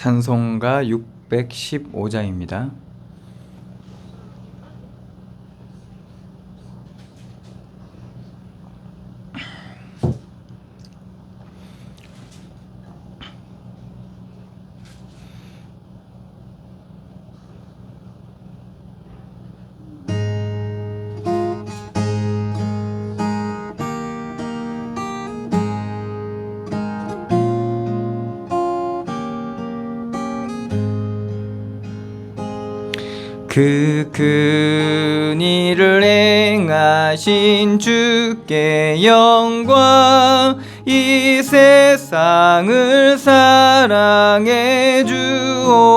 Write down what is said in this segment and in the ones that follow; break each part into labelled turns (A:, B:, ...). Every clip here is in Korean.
A: 찬송가 615장입니다. 그 큰 일을 행하신 주께 영광, 이 세상을 사랑해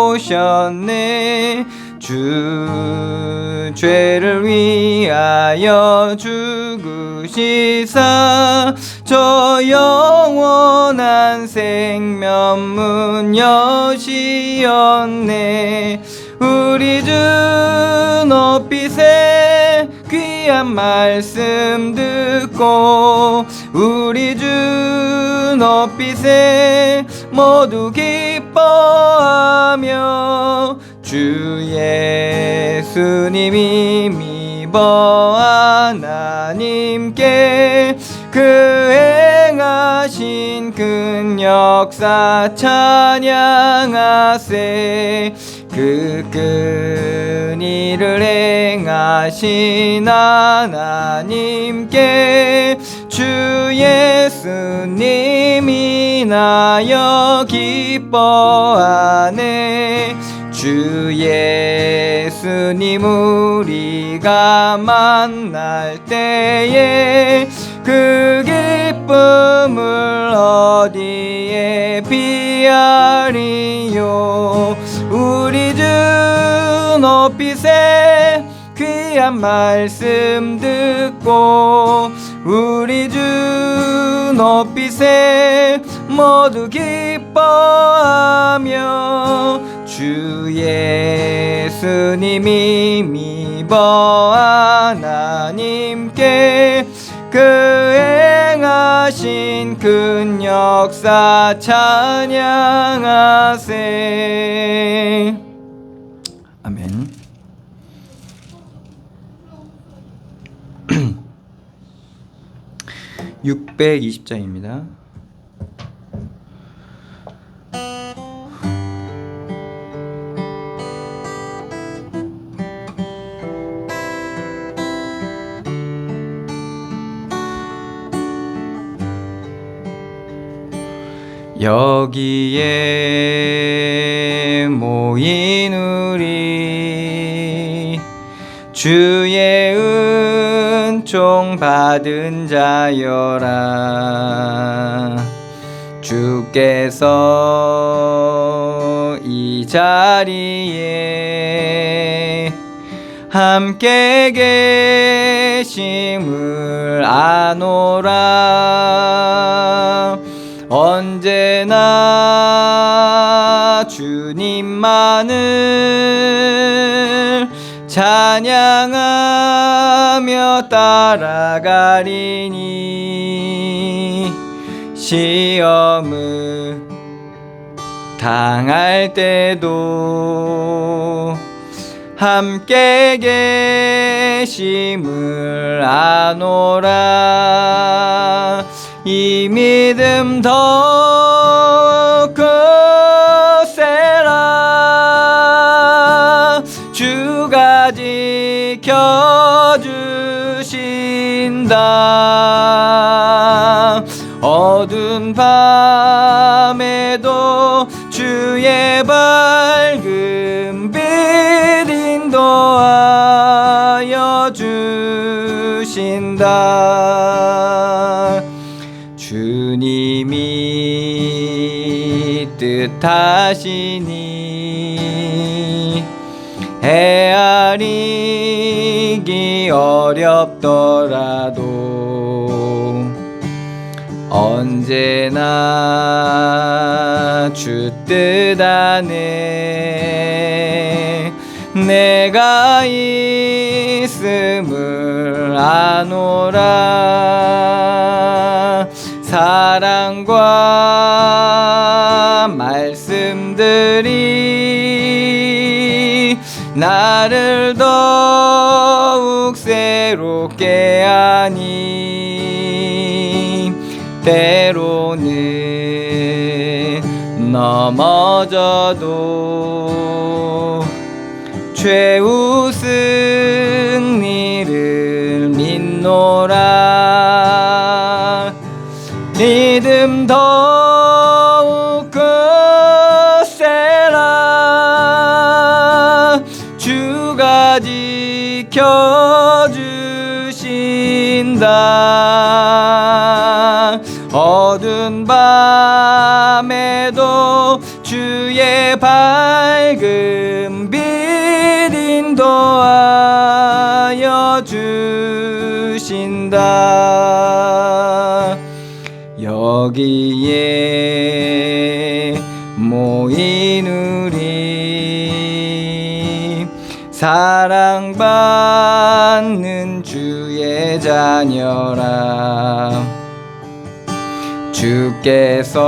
A: 주오셨네. 주 죄를 위하여 죽으시사 저 영원한 생명문 여시었네. 우리 주 높이세 귀한 말씀 듣고, 우리 주 높이세 모두 기뻐하며, 주 예수님이 미버 하나님께 그 행하신 큰 역사 찬양하세. 그 큰 일을 행하신 하나님께 주 예수님이 인하여 기뻐하네. 주 예수님 우리가 만날 때에 그 기쁨을 어디에 비하리요. 우리 주 높이세 귀한 말씀 듣고, 우리 주 높이세 모두 기뻐하며, 주 예수님이 미버 하나님께 그 행하신 큰 역사 찬양하세. 아멘. (620장입니다) 여기에 모인 우리 주의 은총 받은 자여라. 주께서 이 자리에 함께 계심을 아노라. 언제나 주님만을 찬양하며 따라가리니, 시험을 당할 때도 함께 계심을 아노라. 이 믿음 더 크세라. 주가 지켜주신다. 어두운 밤에도 주의 밝은 빛 인도하여 주신다. 주님이 뜻하시니 헤아리기 어렵더라도 언제나 주 뜻 안에 내가 있음을 아노라. 사랑과 말씀들 나를 더욱 새롭게 하니 때로는 넘어져도 최후 승리를 믿노라. 믿음 더욱 굳세라. 주가 지켜주신다. 어두운 밤에도 주의 밝은 빛 인도하여 주신다. 여기에 모인 우리 사랑받는 주의 자녀라. 주께서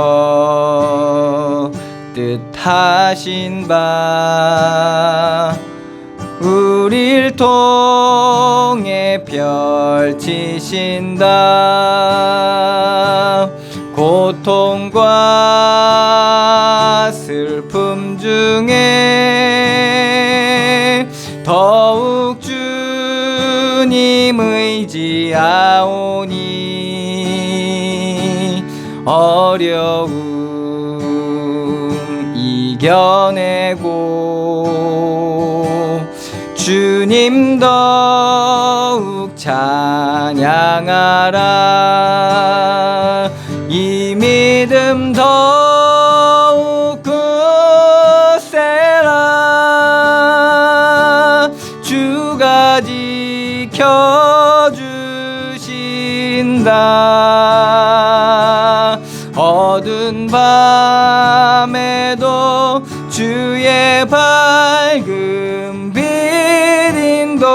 A: 뜻하신 바 우릴 통해 펼치신다. 고통과 슬픔 중에 더욱 주님 의지하오니 어려움 이겨내고 주님 더욱 찬양하라. 이 믿음 더욱 굳세라. 주가 지켜주신다. 어두운 밤에도 주의 밝은 빛 인도하여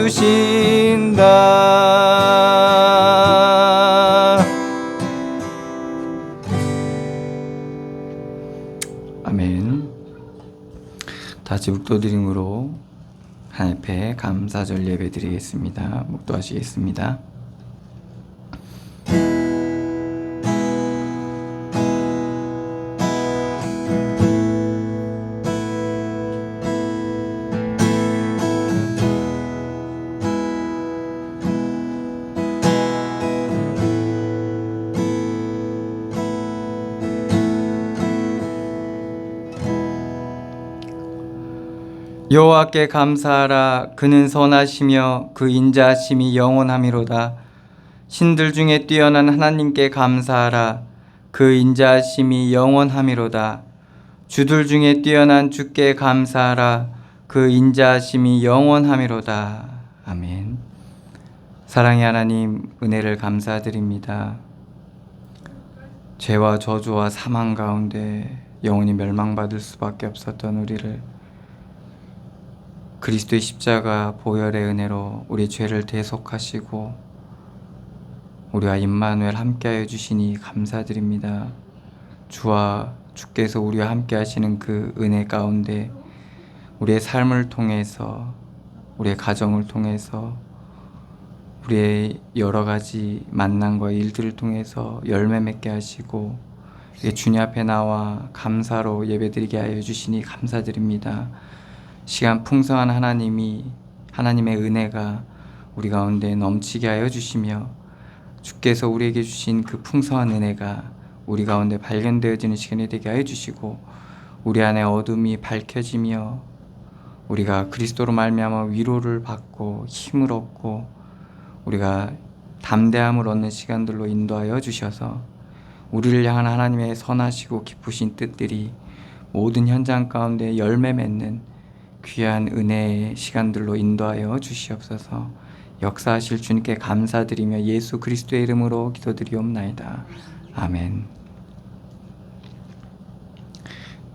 A: 주신다. 아멘. 다시 묵도드림으로 하나님 앞에 감사절 예배 드리겠습니다. 묵도하시겠습니다. 여호와께 감사하라. 그는 선하시며 그 인자하심이 영원하미로다. 신들 중에 뛰어난 하나님께 감사하라. 그 인자하심이 영원하미로다. 주들 중에 뛰어난 주께 감사하라. 그 인자하심이 영원하미로다. 아멘. 사랑의 하나님, 은혜를 감사드립니다. 죄와 저주와 사망 가운데 영원히 멸망받을 수밖에 없었던 우리를 그리스도의 십자가 보혈의 은혜로 우리 죄를 대속하시고 우리와 임마누엘 함께하여 주시니 감사드립니다. 주와 주께서 우리와 함께 하시는 그 은혜 가운데 우리의 삶을 통해서, 우리의 가정을 통해서, 우리의 여러 가지 만남과 일들을 통해서 열매 맺게 하시고 주님 앞에 나와 감사로 예배드리게 하여 주시니 감사드립니다. 시간 풍성한 하나님의 은혜가 우리 가운데 넘치게 하여 주시며 주께서 우리에게 주신 그 풍성한 은혜가 우리 가운데 발견되어지는 시간이 되게 하여 주시고 우리 안에 어둠이 밝혀지며 우리가 그리스도로 말미암아 위로를 받고 힘을 얻고 우리가 담대함을 얻는 시간들로 인도하여 주셔서 우리를 향한 하나님의 선하시고 기쁘신 뜻들이 모든 현장 가운데 열매 맺는 귀한 은혜의 시간들로 인도하여 주시옵소서. 역사하실 주님께 감사드리며 예수 그리스도의 이름으로 기도드리옵나이다. 아멘.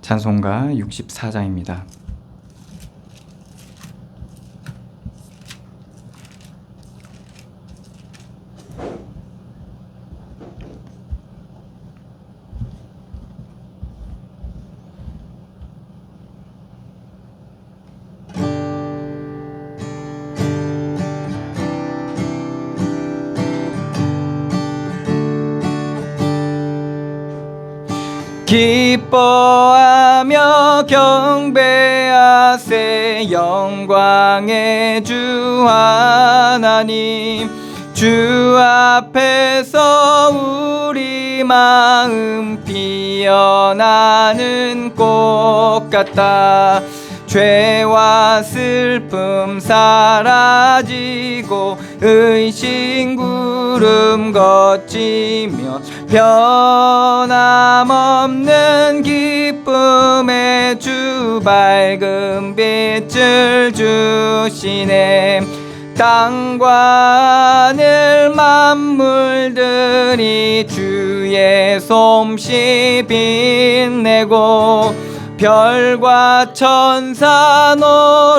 A: 찬송가 64장입니다. 기뻐하며 경배하세. 영광의 주 하나님, 주 앞에서 우리 마음 피어나는 꽃 같다. 죄와 슬픔 사라지고 의심 구름 거치며 변함없는 기쁨의 주 밝은 빛을 주시네. 땅과 하늘 만물들이 주의 솜씨 빛내고 별과 천사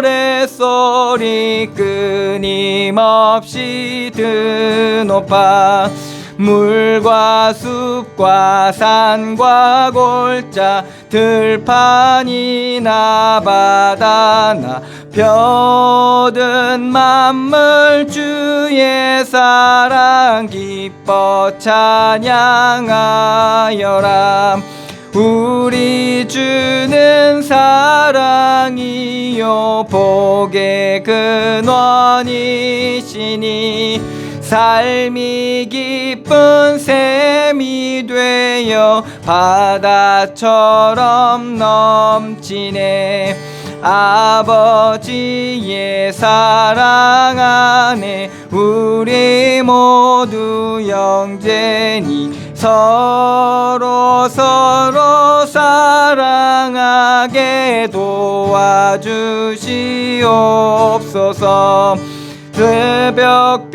A: 노래소리 끊임없이 드높아. 물과 숲과 산과 골짜 들판이나 바다나 벼든 만물 주의 사랑 기뻐 찬양하여라. 우리 주는 사랑이요 복의 근원이시니 삶이 기쁜 샘이 되어 바다처럼 넘치네. 아버지의 사랑 안에 우리 모두 영제니 서로 사랑하게 도와주시옵소서. 새벽별의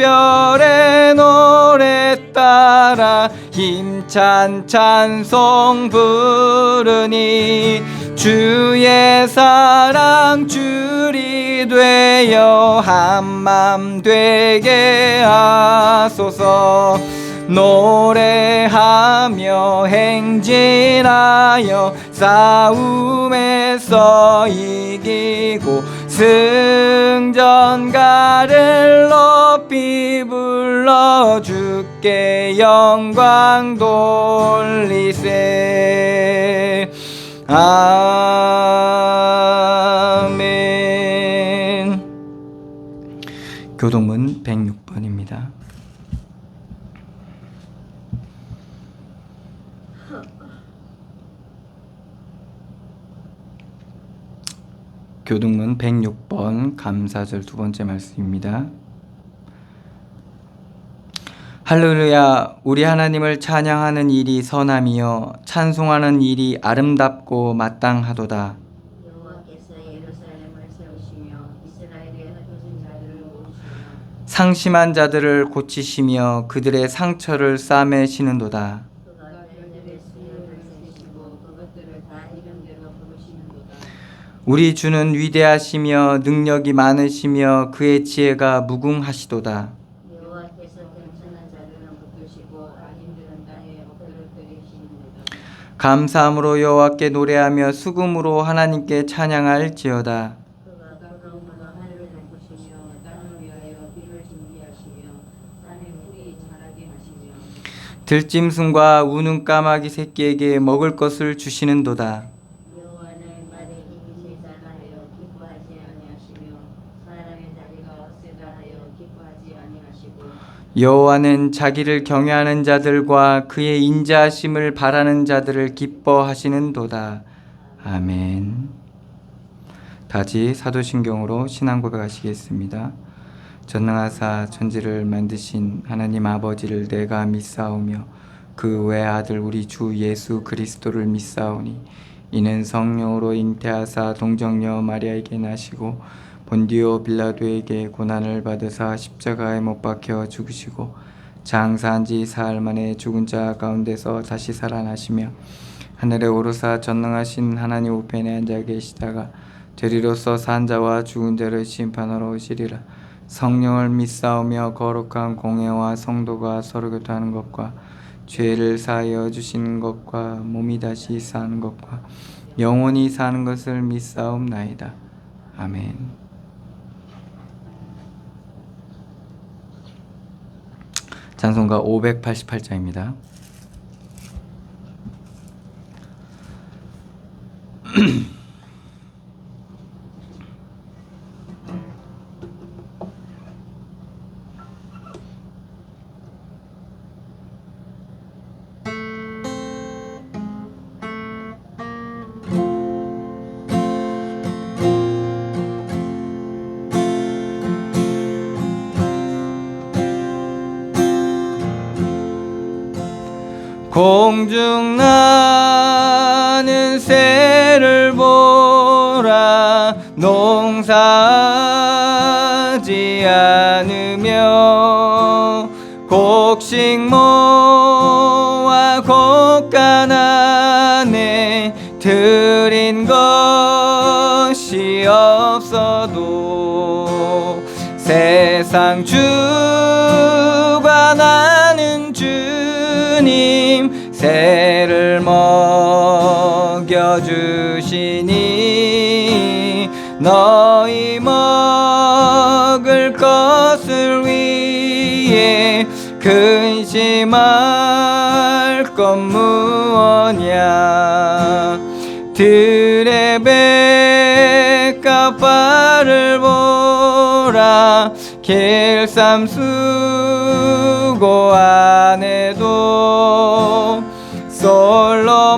A: 노래 따라 힘찬 찬송 부르니 주의 사랑 줄이 되어 한맘 되게 하소서. 노래하며 행진하여 싸움에서 이기고 승전가를 높이 불러 주께 영광 돌리세. 아멘. 교동문 106번입니다. 교동문 106번 감사절 두 번째 말씀입니다. 할렐루야. 우리 하나님을 찬양하는 일이 선함이요 찬송하는 일이 아름답고 마땅하도다.
B: 여호와께서 예루살렘을 세우시며 이스라엘의 흩어진 자들을 모으시며
A: 상심한 자들을 고치시며 그들의 상처를 싸매시는도다.
B: 그가 별들의 수요를 세시고 그것들을 다 이름대로 부르시는도다.
A: 우리 주는 위대하시며 능력이 많으시며 그의 지혜가 무궁하시도다.
B: 여호와께서 겸손한 자들은 붙드시고 악인들은 땅에 엎드러뜨리시는도다.
A: 감사함으로 여호와께 노래하며 수금으로 하나님께 찬양할지어다.
B: 그가 구름으로 하늘을 덮으시며 땅을 위하여 비를 준비하시며 산에 물이 자라게 하시며
A: 들짐승과 우는 까마귀 새끼에게 먹을 것을 주시는도다.
B: 여호와는 말에 힘이 세다 하여 기뻐하지 아니하시며 사람의 다리가 억세다 하여 기뻐하지 아니하시고
A: 여호와는 자기를 경외하는 자들과 그의 인자하심을 바라는 자들을 기뻐하시는도다. 아멘. 다시 사도신경으로 신앙 고백하시겠습니다. 전능하사 천지를 만드신 하나님 아버지를 내가 믿사오며 그 외아들 우리 주 예수 그리스도를 믿사오니 이는 성령으로 잉태하사 동정녀 마리아에게 나시고 본디오 빌라도에게 고난을 받으사 십자가에 못 박혀 죽으시고 장사한 지 사흘 만에 죽은 자 가운데서 다시 살아나시며 하늘에 오르사 전능하신 하나님 우편에 앉아 계시다가 되리로서 산 자와 죽은 자를 심판하러 오시리라. 성령을 믿사오며 거룩한 공회와 성도가 서로 교통하는 것과 죄를 사하여 주시는 것과 몸이 다시 사는 것과 영원히 사는 것을 믿사옵나이다. 아멘. 찬송가 588장입니다. 공중 나는 새를 보라. 농사하지 않으며 곡식 모아 곡간 안에 들인 것이 없어도 세상 주관하는 주님 새를 먹여주시니 너희 먹을 것을 위해 근심할 것 무엇냐. 들의 뱃값발을 보라. 길쌈 수고 안 해도 솔로몬의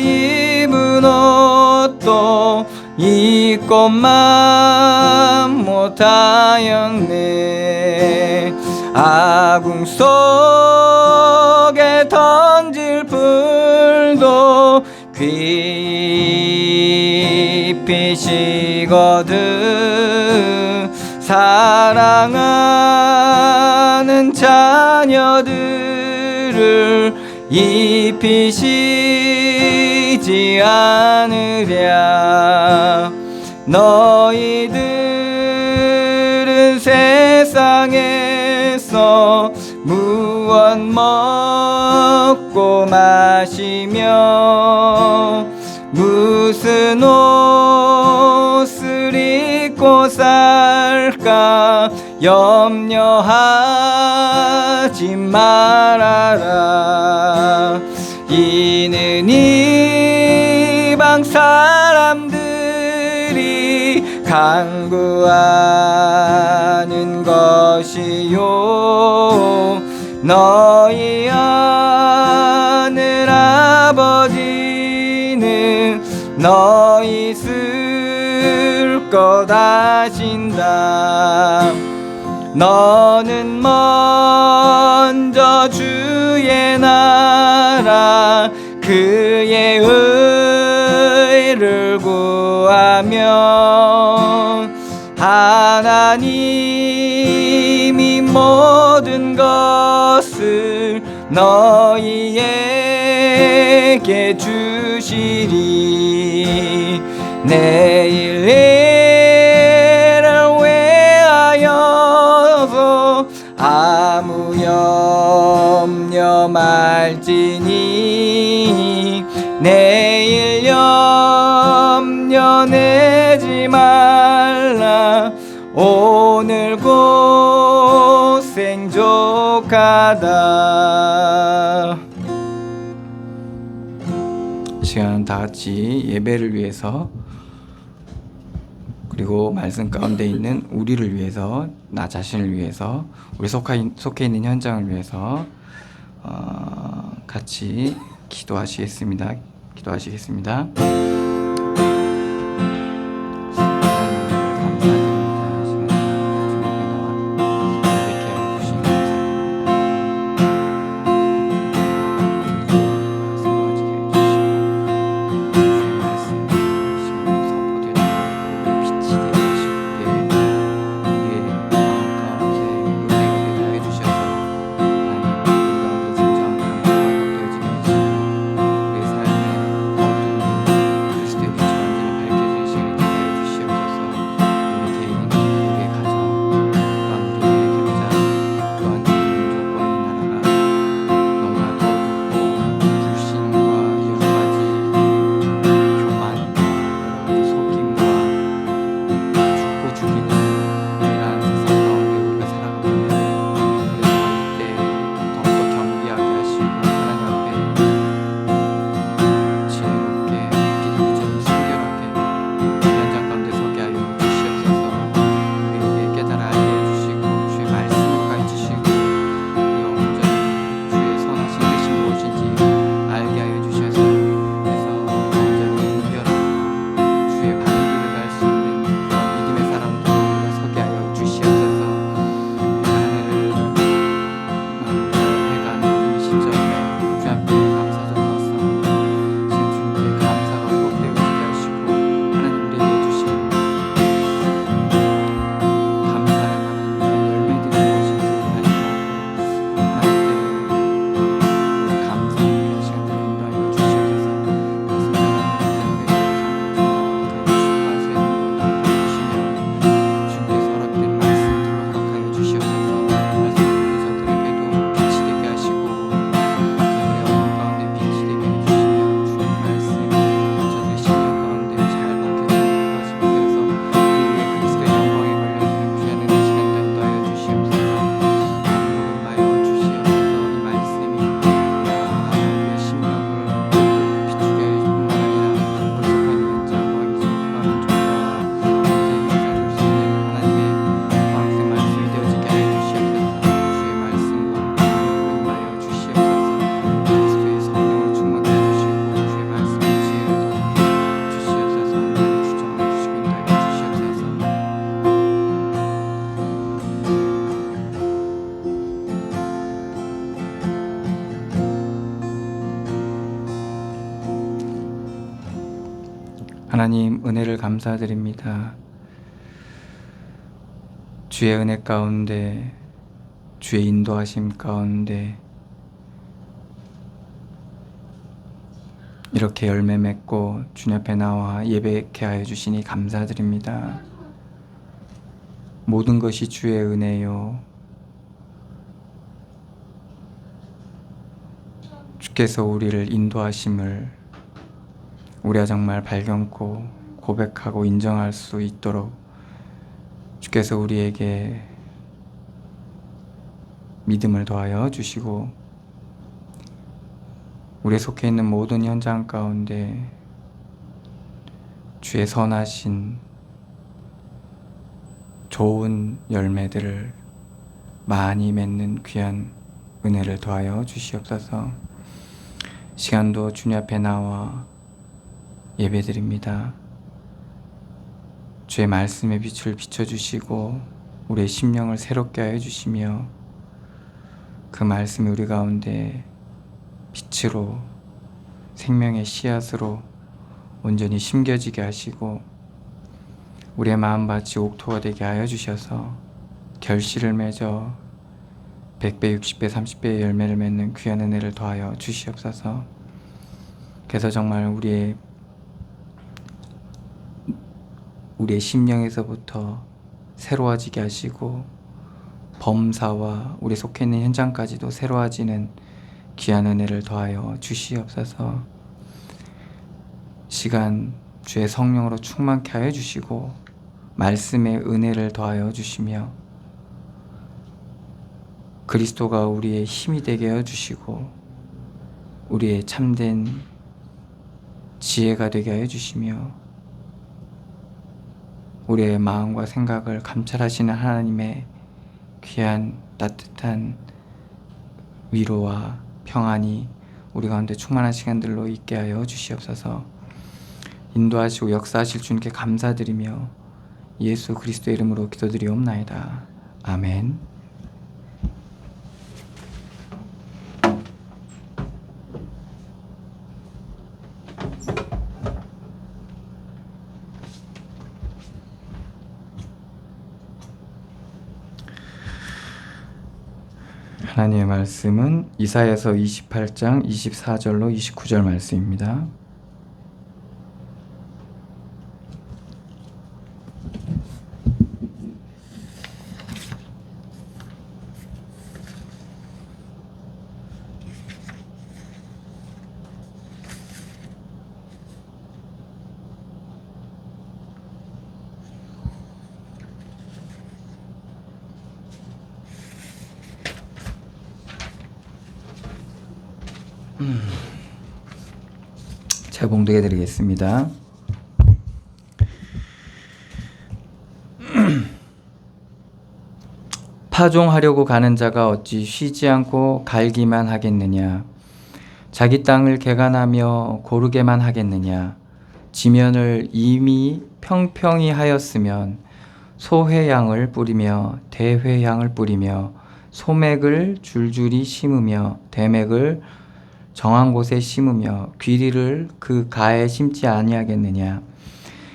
A: 입은 옷도 입고만 못하였네. 아궁 속에 던질 풀도 깊이 시거든 사랑하는 자녀들을 입히시지 않으랴. 너희들은 세상에서 무엇 먹고 마시며 무슨 옷을 입고 살까 염려하지 말아라. 이는 이방 사람들이 간구하는 것이요 너희 하늘 아버지는 너희 쓸 것 아신다. 너는 먼저 주의 나라 그의 의를 구하면 하나님이 모든 것을 너희에게 주시리. 내일 일을 위하여서 아무 염려 말지니 내일 염려 내지 말라. 오늘 고생 족하다. 시간 다 같이 예배를 위해서 그리고 말씀 가운데 있는 우리를 위해서 나 자신을 위해서 우리 속해 있는 현장을 위해서 같이 기도하시겠습니다. 기도하시겠습니다. 하나님 은혜를 감사드립니다. 주의 은혜 가운데, 주의 인도하심 가운데 이렇게 열매 맺고 주님 앞에 나와 예배케 하여 주시니 감사드립니다. 모든 것이 주의 은혜요. 주께서 우리를 인도하심을 우리가 정말 발견코 고백하고 인정할 수 있도록 주께서 우리에게 믿음을 더하여 주시고 우리에 속해 있는 모든 현장 가운데 주의 선하신 좋은 열매들을 많이 맺는 귀한 은혜를 더하여 주시옵소서. 시간도 주님 앞에 나와 예배드립니다. 주의 말씀의 빛을 비춰주시고 우리의 심령을 새롭게 하여 주시며 그 말씀이 우리 가운데 빛으로 생명의 씨앗으로 온전히 심겨지게 하시고 우리의 마음밭이 옥토가 되게 하여 주셔서 결실을 맺어 100배, 60배, 30배의 열매를 맺는 귀한 은혜를 더하여 주시옵소서. 그래서 정말 우리의 심령에서부터 새로워지게 하시고 범사와 우리 속해 있는 현장까지도 새로워지는 귀한 은혜를 더하여 주시옵소서. 시간 주의 성령으로 충만케 하여 주시고 말씀의 은혜를 더하여 주시며 그리스도가 우리의 힘이 되게 하여 주시고 우리의 참된 지혜가 되게 하여 주시며 우리의 마음과 생각을 감찰하시는 하나님의 귀한 따뜻한 위로와 평안이 우리 가운데 충만한 시간들로 있게 하여 주시옵소서. 인도하시고 역사하실 주님께 감사드리며 예수 그리스도의 이름으로 기도드리옵나이다. 아멘. 하나님의 말씀은 이사야서 28장 24절로 29절 말씀입니다. 제가 봉독해 드리겠습니다. 파종하려고 가는 자가 어찌 쉬지 않고 갈기만 하겠느냐? 자기 땅을 개간하며 고르게만 하겠느냐? 지면을 이미 평평히 하였으면 소회향을 뿌리며 대회향을 뿌리며 소맥을 줄줄이 심으며 대맥을 정한 곳에 심으며 귀리를 그 가에 심지 아니하겠느냐?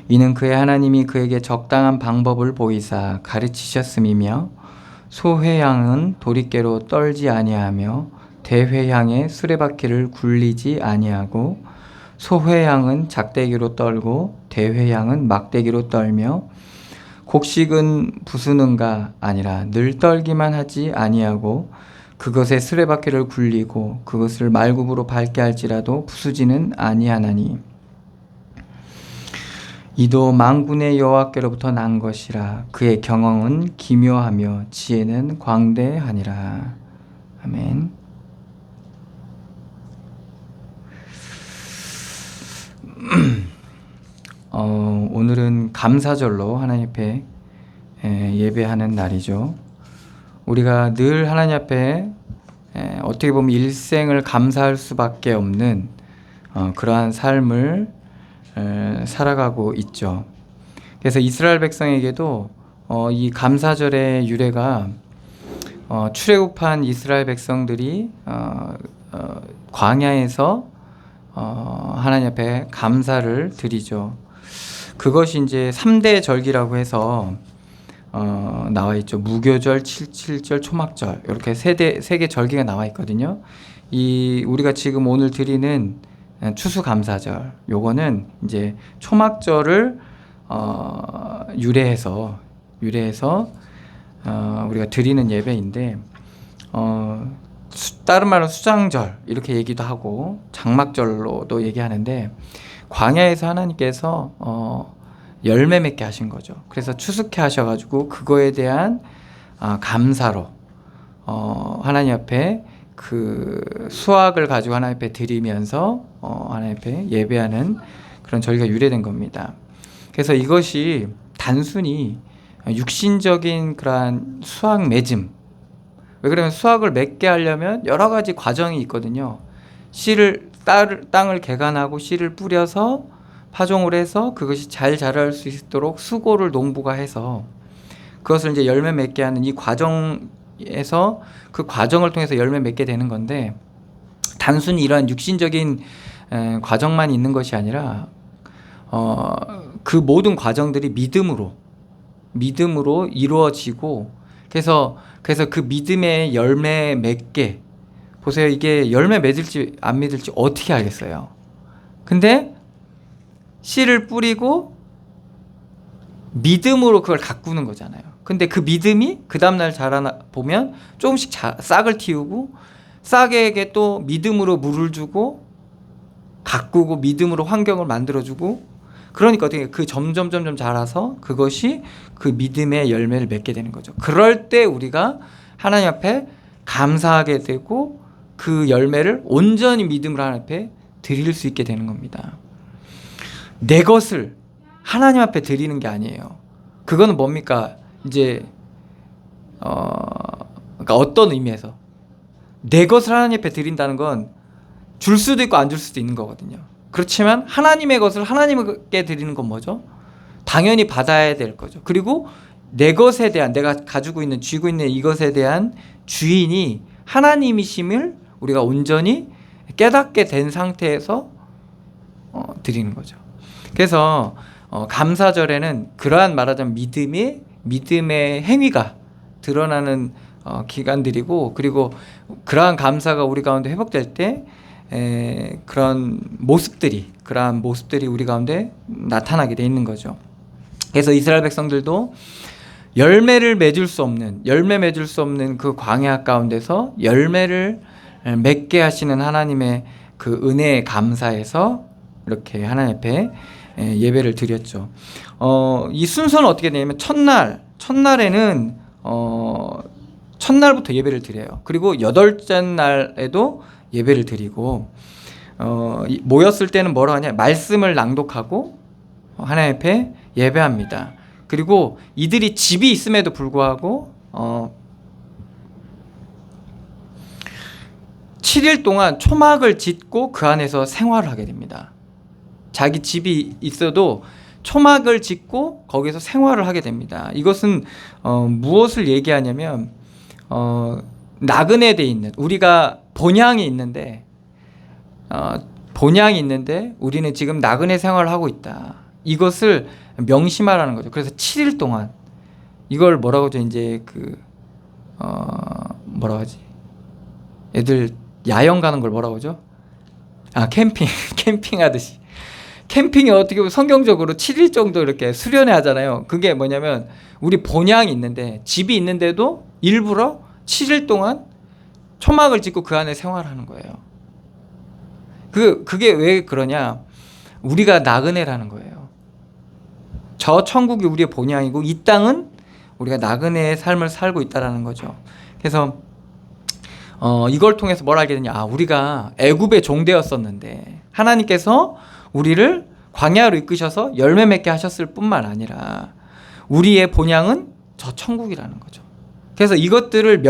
A: 이는 그의 하나님이 그에게 적당한 방법을 보이사 가르치셨음이며 소회향은 도리깨로 떨지 아니하며 대회향의 수레바퀴를 굴리지 아니하고 소회향은 작대기로 떨고 대회향은 막대기로 떨며 곡식은 부수는가 아니라 늘 떨기만 하지 아니하고 그것의 수레바퀴를 굴리고 그것을 말굽으로 밟게 할지라도 부수지는 아니하나니 이도 만군의 여호와께로부터 난 것이라. 그의 경영은 기묘하며 지혜는 광대하니라. 아멘. 오늘은 감사절로 하나님 앞에 예배하는 날이죠. 우리가 늘 하나님 앞에 어떻게 보면 일생을 감사할 수밖에 없는 그러한 삶을 살아가고 있죠. 그래서 이스라엘 백성에게도 이 감사절의 유래가 출애굽한 이스라엘 백성들이 광야에서 하나님 앞에 감사를 드리죠. 그것이 이제 3대 절기라고 해서 나와 있죠. 무교절, 칠칠절, 초막절 이렇게 세 개 절기가 나와 있거든요. 이 우리가 지금 오늘 드리는 추수감사절 요거는 이제 초막절을 유래해서 우리가 드리는 예배인데 다른 말은 수장절 이렇게 얘기도 하고 장막절로도 얘기하는데 광야에서 하나님께서 열매 맺게 하신 거죠. 그래서 추수케 하셔가지고 그거에 대한 감사로 하나님 앞에 그 수확을 가지고 하나님 앞에 드리면서 하나님 앞에 예배하는 그런 절기가 유래된 겁니다. 그래서 이것이 단순히 육신적인 그러한 수확 맺음, 왜 그러면 수확을 맺게 하려면 여러 가지 과정이 있거든요. 땅을 개간하고 씨를 뿌려서 파종을 해서 그것이 잘 자랄 수 있도록 수고를 농부가 해서 그것을 이제 열매 맺게 하는 이 과정에서 그 과정을 통해서 열매 맺게 되는 건데 단순히 이러한 육신적인 과정만 있는 것이 아니라 그 모든 과정들이 믿음으로 이루어지고 그래서 그 믿음의 열매 맺게 보세요. 이게 열매 맺을지 안 맺을지 어떻게 알겠어요? 근데 씨를 뿌리고 믿음으로 그걸 가꾸는 거잖아요. 근데 그 믿음이 그 다음날 자라나 보면 조금씩 싹을 틔우고 싹에게 또 믿음으로 물을 주고 가꾸고 믿음으로 환경을 만들어주고 그러니까 어떻게 그 점점 자라서 그것이 그 믿음의 열매를 맺게 되는 거죠. 그럴 때 우리가 하나님 앞에 감사하게 되고 그 열매를 온전히 믿음으로 하나님 앞에 드릴 수 있게 되는 겁니다. 내 것을 하나님 앞에 드리는 게 아니에요. 그거는 뭡니까? 이제 그러니까 어떤 의미에서 내 것을 하나님 앞에 드린다는 건 줄 수도 있고 안 줄 수도 있는 거거든요. 그렇지만 하나님의 것을 하나님께 드리는 건 뭐죠? 당연히 받아야 될 거죠. 그리고 내 것에 대한 내가 가지고 있는 쥐고 있는 이것에 대한 주인이 하나님이심을 우리가 온전히 깨닫게 된 상태에서 드리는 거죠. 그래서 감사절에는 그러한 말하자면 믿음의 행위가 드러나는 기간들이고 그리고 그러한 감사가 우리 가운데 회복될 때 그러한 모습들이 우리 가운데 나타나게 돼 있는 거죠. 그래서 이스라엘 백성들도 열매 맺을 수 없는 그 광야 가운데서 열매를 맺게 하시는 하나님의 그 은혜에 감사해서 이렇게 하나님 앞에 예배를 드렸죠. 이 순서는 어떻게 되냐면 첫날에는 첫날부터 예배를 드려요. 그리고 8째 날에도 예배를 드리고 모였을 때는 뭐라 하냐? 말씀을 낭독하고 하나님 앞에 예배합니다. 그리고 이들이 집이 있음에도 불구하고 7일 동안 초막을 짓고 그 안에서 생활을 하게 됩니다. 자기 집이 있어도 초막을 짓고 거기서 생활을 하게 됩니다. 이것은 무엇을 얘기하냐면 나그네 돼 있는 우리가 본향이 있는데 우리는 지금 나그네 생활을 하고 있다. 이것을 명심하라는 거죠. 그래서 7일 동안 이걸 뭐라고 하죠? 이제 뭐라고 하지? 애들 야영 가는 걸 뭐라고 하죠? 캠핑 하듯이. 캠핑이 어떻게 보면 성경적으로 7일 정도 이렇게 수련회 하잖아요. 그게 뭐냐면 우리 본향이 있는데 집이 있는데도 일부러 7일 동안 초막을 짓고 그 안에 생활하는 거예요. 그게 왜 그러냐? 우리가 나그네라는 거예요. 저 천국이 우리의 본향이고 이 땅은 우리가 나그네의 삶을 살고 있다라는 거죠. 그래서 이걸 통해서 뭘 알게 되냐? 우리가 애굽의 종되었었는데 하나님께서 우리를 광야로 이끄셔서 열매 맺게 하셨을 뿐만 아니라 우리의 본향은 저 천국이라는 거죠. 그래서 이것들을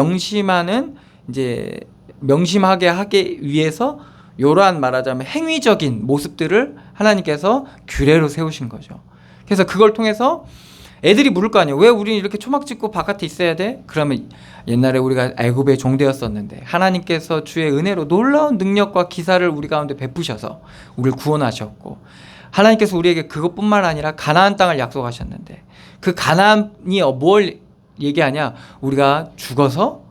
A: 명심하게 하기 위해서 이러한 말하자면 행위적인 모습들을 하나님께서 규례로 세우신 거죠. 그래서 그걸 통해서 애들이 물을 거 아니에요. 왜 우리는 이렇게 초막 짓고 바깥에 있어야 돼? 그러면 옛날에 우리가 애굽의 종되었었는데 하나님께서 주의 은혜로 놀라운 능력과 기사를 우리 가운데 베푸셔서 우리를 구원하셨고 하나님께서 우리에게 그것뿐만 아니라 가나안 땅을 약속하셨는데 그 가나안이 뭘 얘기하냐? 우리가 죽어서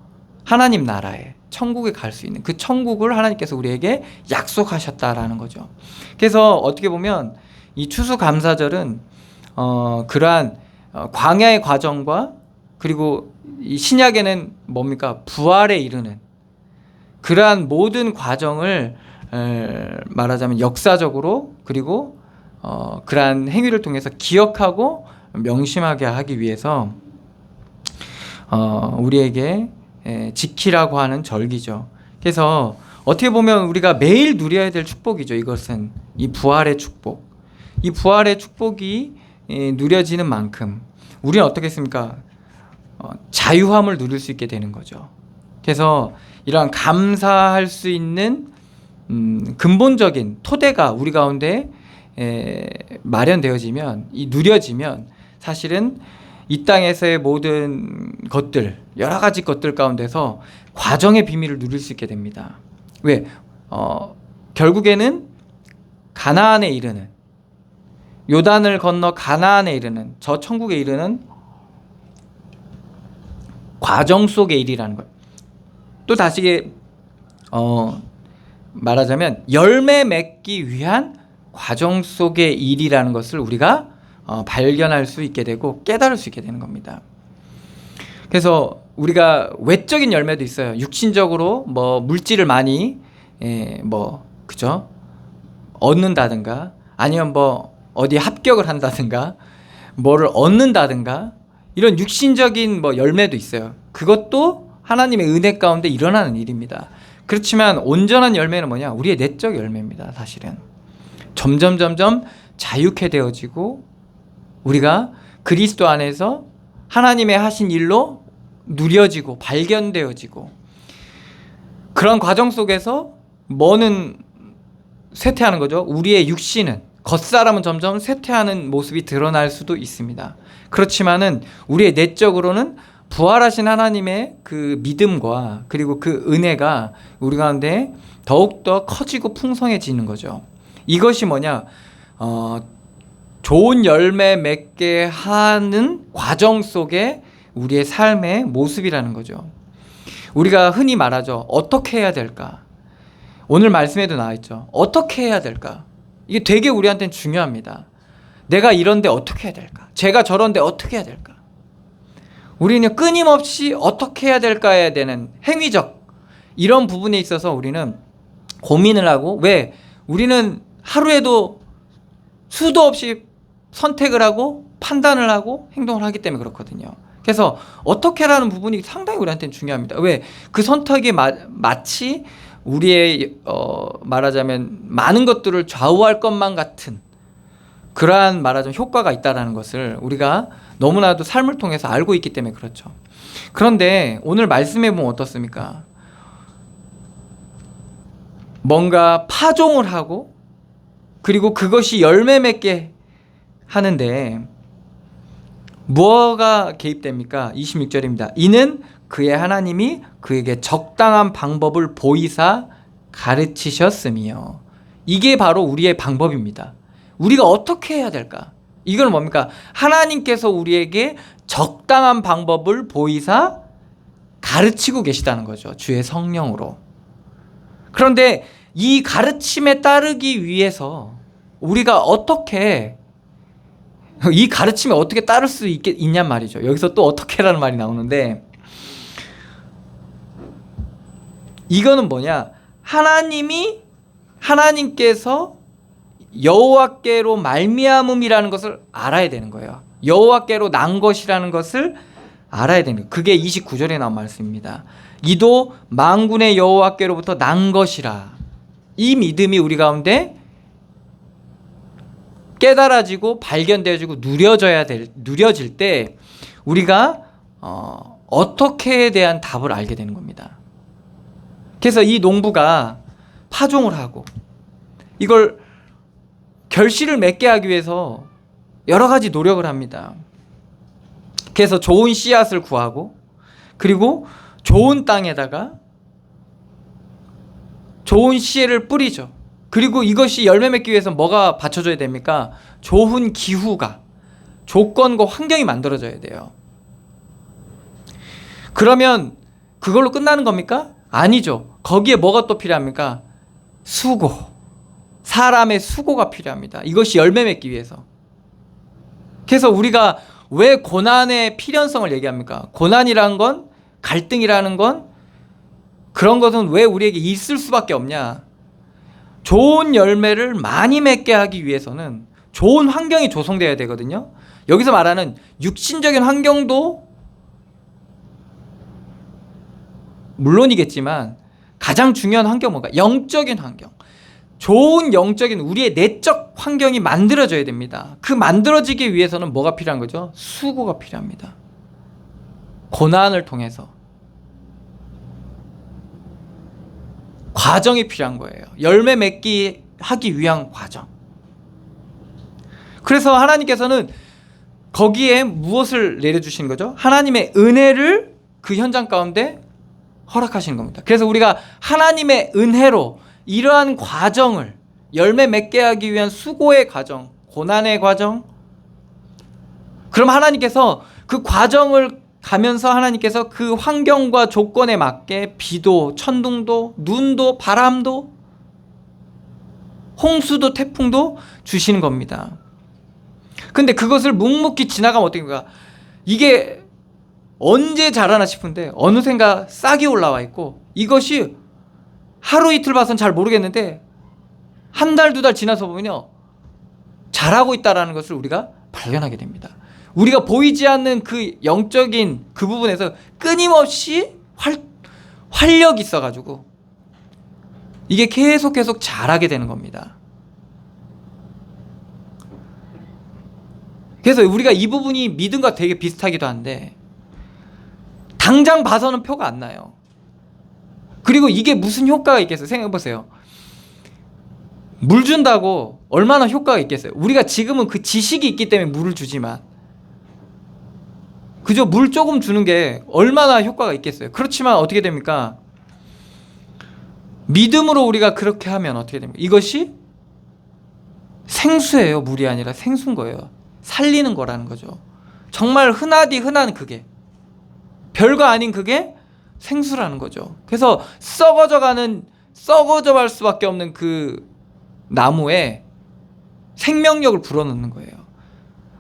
A: 하나님 나라에 천국에 갈 수 있는 그 천국을 하나님께서 우리에게 약속하셨다라는 거죠. 그래서 어떻게 보면 이 추수감사절은 그러한 광야의 과정과 그리고 이 신약에는 뭡니까? 부활에 이르는 그러한 모든 과정을 말하자면 역사적으로 그리고 그러한 행위를 통해서 기억하고 명심하게 하기 위해서 우리에게 지키라고 하는 절기죠. 그래서 어떻게 보면 우리가 매일 누려야 될 축복이죠. 이것은 이 부활의 축복. 이 부활의 축복이 누려지는 만큼 우리는 어떻게 했습니까? 자유함을 누릴 수 있게 되는 거죠. 그래서 이러한 감사할 수 있는 근본적인 토대가 우리 가운데 마련되어지면 누려지면 사실은 이 땅에서의 모든 것들 여러 가지 것들 가운데서 과정의 비밀을 누릴 수 있게 됩니다. 왜? 결국에는 가나안에 이르는 요단을 건너 가나안에 이르는 저 천국에 이르는 과정 속의 일이라는 거예요. 또 다시 말하자면 열매 맺기 위한 과정 속의 일이라는 것을 우리가 발견할 수 있게 되고 깨달을 수 있게 되는 겁니다. 그래서 우리가 외적인 열매도 있어요. 육신적으로 뭐 물질을 많이 그죠? 얻는다든가 아니면 뭐 어디 합격을 한다든가 뭐를 얻는다든가 이런 육신적인 뭐 열매도 있어요. 그것도 하나님의 은혜 가운데 일어나는 일입니다. 그렇지만 온전한 열매는 뭐냐? 우리의 내적 열매입니다. 사실은 점점 자유케 되어지고 우리가 그리스도 안에서 하나님의 하신 일로 누려지고 발견되어지고 그런 과정 속에서 뭐는 쇠퇴하는 거죠. 우리의 육신은 겉사람은 점점 쇠퇴하는 모습이 드러날 수도 있습니다. 그렇지만은 우리의 내적으로는 부활하신 하나님의 그 믿음과 그리고 그 은혜가 우리 가운데 더욱더 커지고 풍성해지는 거죠. 이것이 뭐냐? 좋은 열매 맺게 하는 과정 속에 우리의 삶의 모습이라는 거죠. 우리가 흔히 말하죠. 어떻게 해야 될까? 오늘 말씀에도 나와 있죠. 어떻게 해야 될까? 이게 되게 우리한테는 중요합니다. 내가 이런데 어떻게 해야 될까? 제가 저런데 어떻게 해야 될까? 우리는 끊임없이 어떻게 해야 될까에 대한 행위적 이런 부분에 있어서 우리는 고민을 하고 왜? 우리는 하루에도 수도 없이 선택을 하고 판단을 하고 행동을 하기 때문에 그렇거든요. 그래서 어떻게라는 부분이 상당히 우리한테는 중요합니다. 왜? 그 선택이 마치 우리의 말하자면 많은 것들을 좌우할 것만 같은 그러한 말하자면 효과가 있다는 것을 우리가 너무나도 삶을 통해서 알고 있기 때문에 그렇죠. 그런데 오늘 말씀해 보면 어떻습니까? 뭔가 파종을 하고 그리고 그것이 열매 맺게 하는데 뭐가 개입됩니까? 26절입니다. 이는 그의 하나님이 그에게 적당한 방법을 보이사 가르치셨으며 이게 바로 우리의 방법입니다. 우리가 어떻게 해야 될까? 이건 뭡니까? 하나님께서 우리에게 적당한 방법을 보이사 가르치고 계시다는 거죠. 주의 성령으로. 그런데 이 가르침에 따르기 위해서 우리가 어떻게 이 가르침에 어떻게 따를 수 있냔 말이죠. 여기서 또 어떻게라는 말이 나오는데 이거는 뭐냐? 하나님께서 여호와께로 말미암음이라는 것을 알아야 되는 거예요. 여호와께로 난 것이라는 것을 알아야 되는 거예요. 그게 29절에 나온 말씀입니다. 이도 만군의 여호와께로부터 난 것이라. 이 믿음이 우리 가운데 깨달아지고 발견되어지고 누려질 때 우리가 어떻게에 대한 답을 알게 되는 겁니다. 그래서 이 농부가 파종을 하고 이걸 결실을 맺게 하기 위해서 여러 가지 노력을 합니다. 그래서 좋은 씨앗을 구하고 그리고 좋은 땅에다가 좋은 씨를 뿌리죠. 그리고 이것이 열매 맺기 위해서 뭐가 받쳐줘야 됩니까? 좋은 기후가, 조건과 환경이 만들어져야 돼요. 그러면 그걸로 끝나는 겁니까? 아니죠. 거기에 뭐가 또 필요합니까? 수고. 사람의 수고가 필요합니다. 이것이 열매 맺기 위해서. 그래서 우리가 왜 고난의 필연성을 얘기합니까? 고난이라는 건, 갈등이라는 건, 그런 것은 왜 우리에게 있을 수밖에 없냐? 좋은 열매를 많이 맺게 하기 위해서는 좋은 환경이 조성되어야 되거든요. 여기서 말하는 육신적인 환경도 물론이겠지만 가장 중요한 환경은 뭔가? 영적인 환경. 좋은 영적인 우리의 내적 환경이 만들어져야 됩니다. 그 만들어지기 위해서는 뭐가 필요한 거죠? 수고가 필요합니다. 고난을 통해서 과정이 필요한 거예요. 열매 맺기 하기 위한 과정. 그래서 하나님께서는 거기에 무엇을 내려주신 거죠? 하나님의 은혜를 그 현장 가운데 허락하신 겁니다. 그래서 우리가 하나님의 은혜로 이러한 과정을 열매 맺게 하기 위한 수고의 과정, 고난의 과정, 그럼 하나님께서 그 과정을 가면서 하나님께서 그 환경과 조건에 맞게 비도, 천둥도, 눈도, 바람도, 홍수도, 태풍도 주시는 겁니다. 근데 그것을 묵묵히 지나가면 어떻게 됩니까? 이게 언제 자라나 싶은데 어느샌가 싹이 올라와 있고, 이것이 하루 이틀 봐서는 잘 모르겠는데 한 달, 두 달 지나서 보면요, 자라고 있다는 것을 우리가 발견하게 됩니다. 우리가 보이지 않는 그 영적인 그 부분에서 끊임없이 활력이 있어가지고 이게 계속 자라게 되는 겁니다. 그래서 우리가 이 부분이 믿음과 되게 비슷하기도 한데 당장 봐서는 표가 안 나요. 그리고 이게 무슨 효과가 있겠어요? 생각해보세요. 물 준다고 얼마나 효과가 있겠어요? 우리가 지금은 그 지식이 있기 때문에 물을 주지만, 그저 물 조금 주는 게 얼마나 효과가 있겠어요? 그렇지만 어떻게 됩니까? 믿음으로 우리가 그렇게 하면 어떻게 됩니까? 이것이 생수예요. 물이 아니라 생수인 거예요. 살리는 거라는 거죠. 정말 흔하디 흔한 그게, 별거 아닌 그게 생수라는 거죠. 그래서 썩어져 갈 수밖에 없는 그 나무에 생명력을 불어넣는 거예요.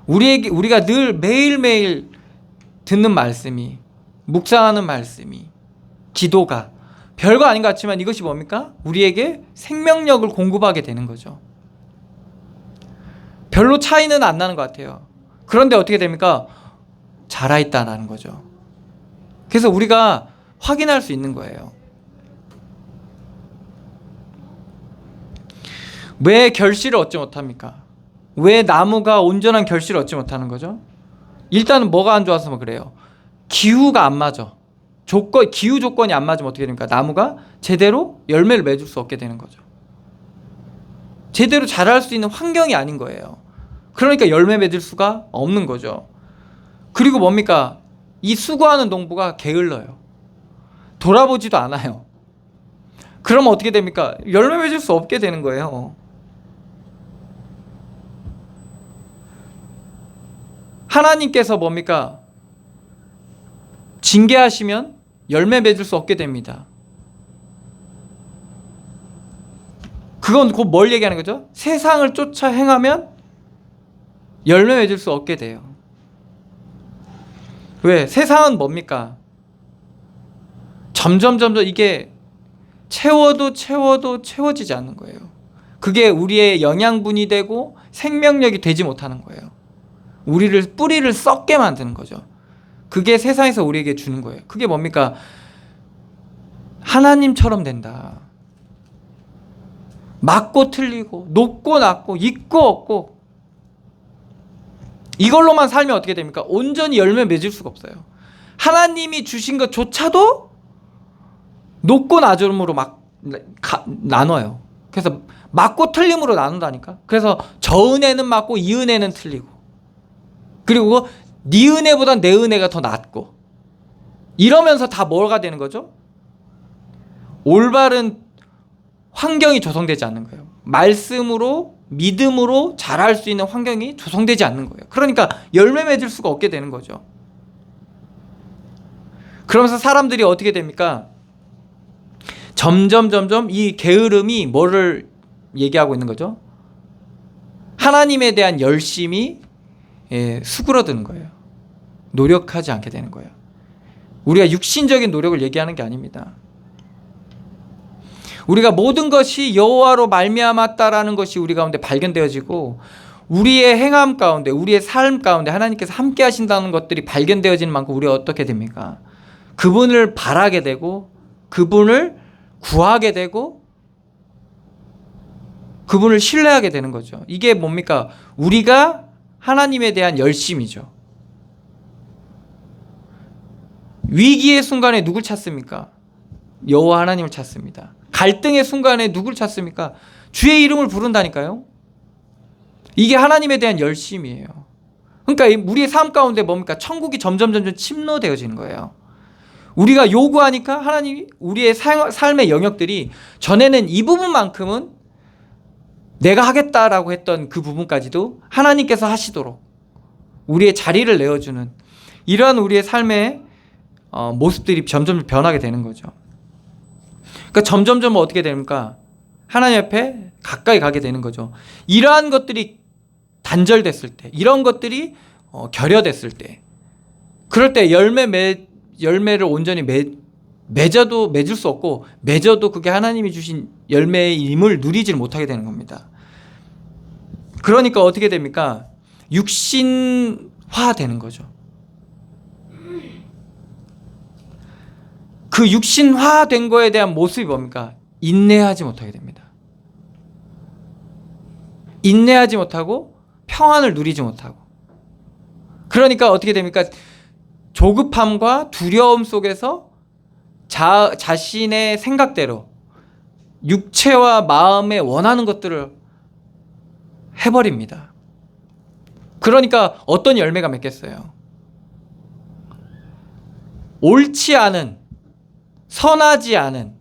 A: 우리가 늘 매일매일 듣는 말씀이, 묵상하는 말씀이, 기도가 별거 아닌 것 같지만 이것이 뭡니까? 우리에게 생명력을 공급하게 되는 거죠. 별로 차이는 안 나는 것 같아요. 그런데 어떻게 됩니까? 자라있다라는 거죠. 그래서 우리가 확인할 수 있는 거예요. 왜 결실을 얻지 못합니까? 왜 나무가 온전한 결실을 얻지 못하는 거죠? 일단은 뭐가 안 좋아서 그래요? 기후가 안 맞아. 기후 조건이 안 맞으면 어떻게 됩니까? 나무가 제대로 열매를 맺을 수 없게 되는 거죠. 제대로 자랄 수 있는 환경이 아닌 거예요. 그러니까 열매 맺을 수가 없는 거죠. 그리고 뭡니까? 이 수고하는 농부가 게을러요. 돌아보지도 않아요. 그러면 어떻게 됩니까? 열매 맺을 수 없게 되는 거예요. 하나님께서 뭡니까? 징계하시면 열매 맺을 수 없게 됩니다. 그건 곧 뭘 얘기하는 거죠? 세상을 쫓아 행하면 열매 맺을 수 없게 돼요. 왜? 세상은 뭡니까? 점점 이게 채워도 채워지지 않는 거예요. 그게 우리의 영양분이 되고 생명력이 되지 못하는 거예요. 뿌리를 썩게 만드는 거죠. 그게 세상에서 우리에게 주는 거예요. 그게 뭡니까? 하나님처럼 된다. 맞고 틀리고, 높고 낮고, 있고 없고, 이걸로만 살면 어떻게 됩니까? 온전히 열매 맺을 수가 없어요. 하나님이 주신 것조차도 높고 낮음으로 나눠요. 그래서 맞고 틀림으로 나눈다니까. 그래서 저 은혜는 맞고 이 은혜는 틀리고, 그리고 네 은혜보다 내 은혜가 더 낫고, 이러면서 다 뭐가 되는 거죠? 올바른 환경이 조성되지 않는 거예요. 말씀으로 믿음으로 자랄 수 있는 환경이 조성되지 않는 거예요. 그러니까 열매 맺을 수가 없게 되는 거죠. 그러면서 사람들이 어떻게 됩니까? 점점 이 게으름이 뭐를 얘기하고 있는 거죠? 하나님에 대한 열심이 수그러드는 거예요. 노력하지 않게 되는 거예요. 우리가 육신적인 노력을 얘기하는 게 아닙니다. 우리가 모든 것이 여호와로 말미암았다라는 것이 우리 가운데 발견되어지고 우리의 행함 가운데 우리의 삶 가운데 하나님께서 함께 하신다는 것들이 발견되어지는 만큼 우리가 어떻게 됩니까? 그분을 바라게 되고 그분을 구하게 되고 그분을 신뢰하게 되는 거죠. 이게 뭡니까? 우리가 하나님에 대한 열심이죠. 위기의 순간에 누굴 찾습니까? 여호와 하나님을 찾습니다. 갈등의 순간에 누굴 찾습니까? 주의 이름을 부른다니까요. 이게 하나님에 대한 열심이에요. 그러니까 우리의 삶 가운데 뭡니까? 천국이 점점 침노되어지는 거예요. 우리가 요구하니까 하나님이 우리의 삶의 영역들이 전에는 이 부분만큼은 내가 하겠다라고 했던 그 부분까지도 하나님께서 하시도록 우리의 자리를 내어주는 이러한 우리의 삶의 모습들이 점점 변하게 되는 거죠. 그러니까 점점 어떻게 됩니까? 하나님 앞에 가까이 가게 되는 거죠. 이러한 것들이 단절됐을 때, 이런 것들이 결여됐을 때, 그럴 때 열매를 온전히 맺을 수 없고 맺어도 그게 하나님이 주신 열매임을 누리지를 못하게 되는 겁니다. 그러니까 어떻게 됩니까? 육신화되는 거죠. 그 육신화된 거에 대한 모습이 뭡니까? 인내하지 못하게 됩니다. 인내하지 못하고 평안을 누리지 못하고 그러니까 어떻게 됩니까? 조급함과 두려움 속에서 자신의 생각대로 육체와 마음에 원하는 것들을 해버립니다. 그러니까 어떤 열매가 맺겠어요? 옳지 않은 선하지 않은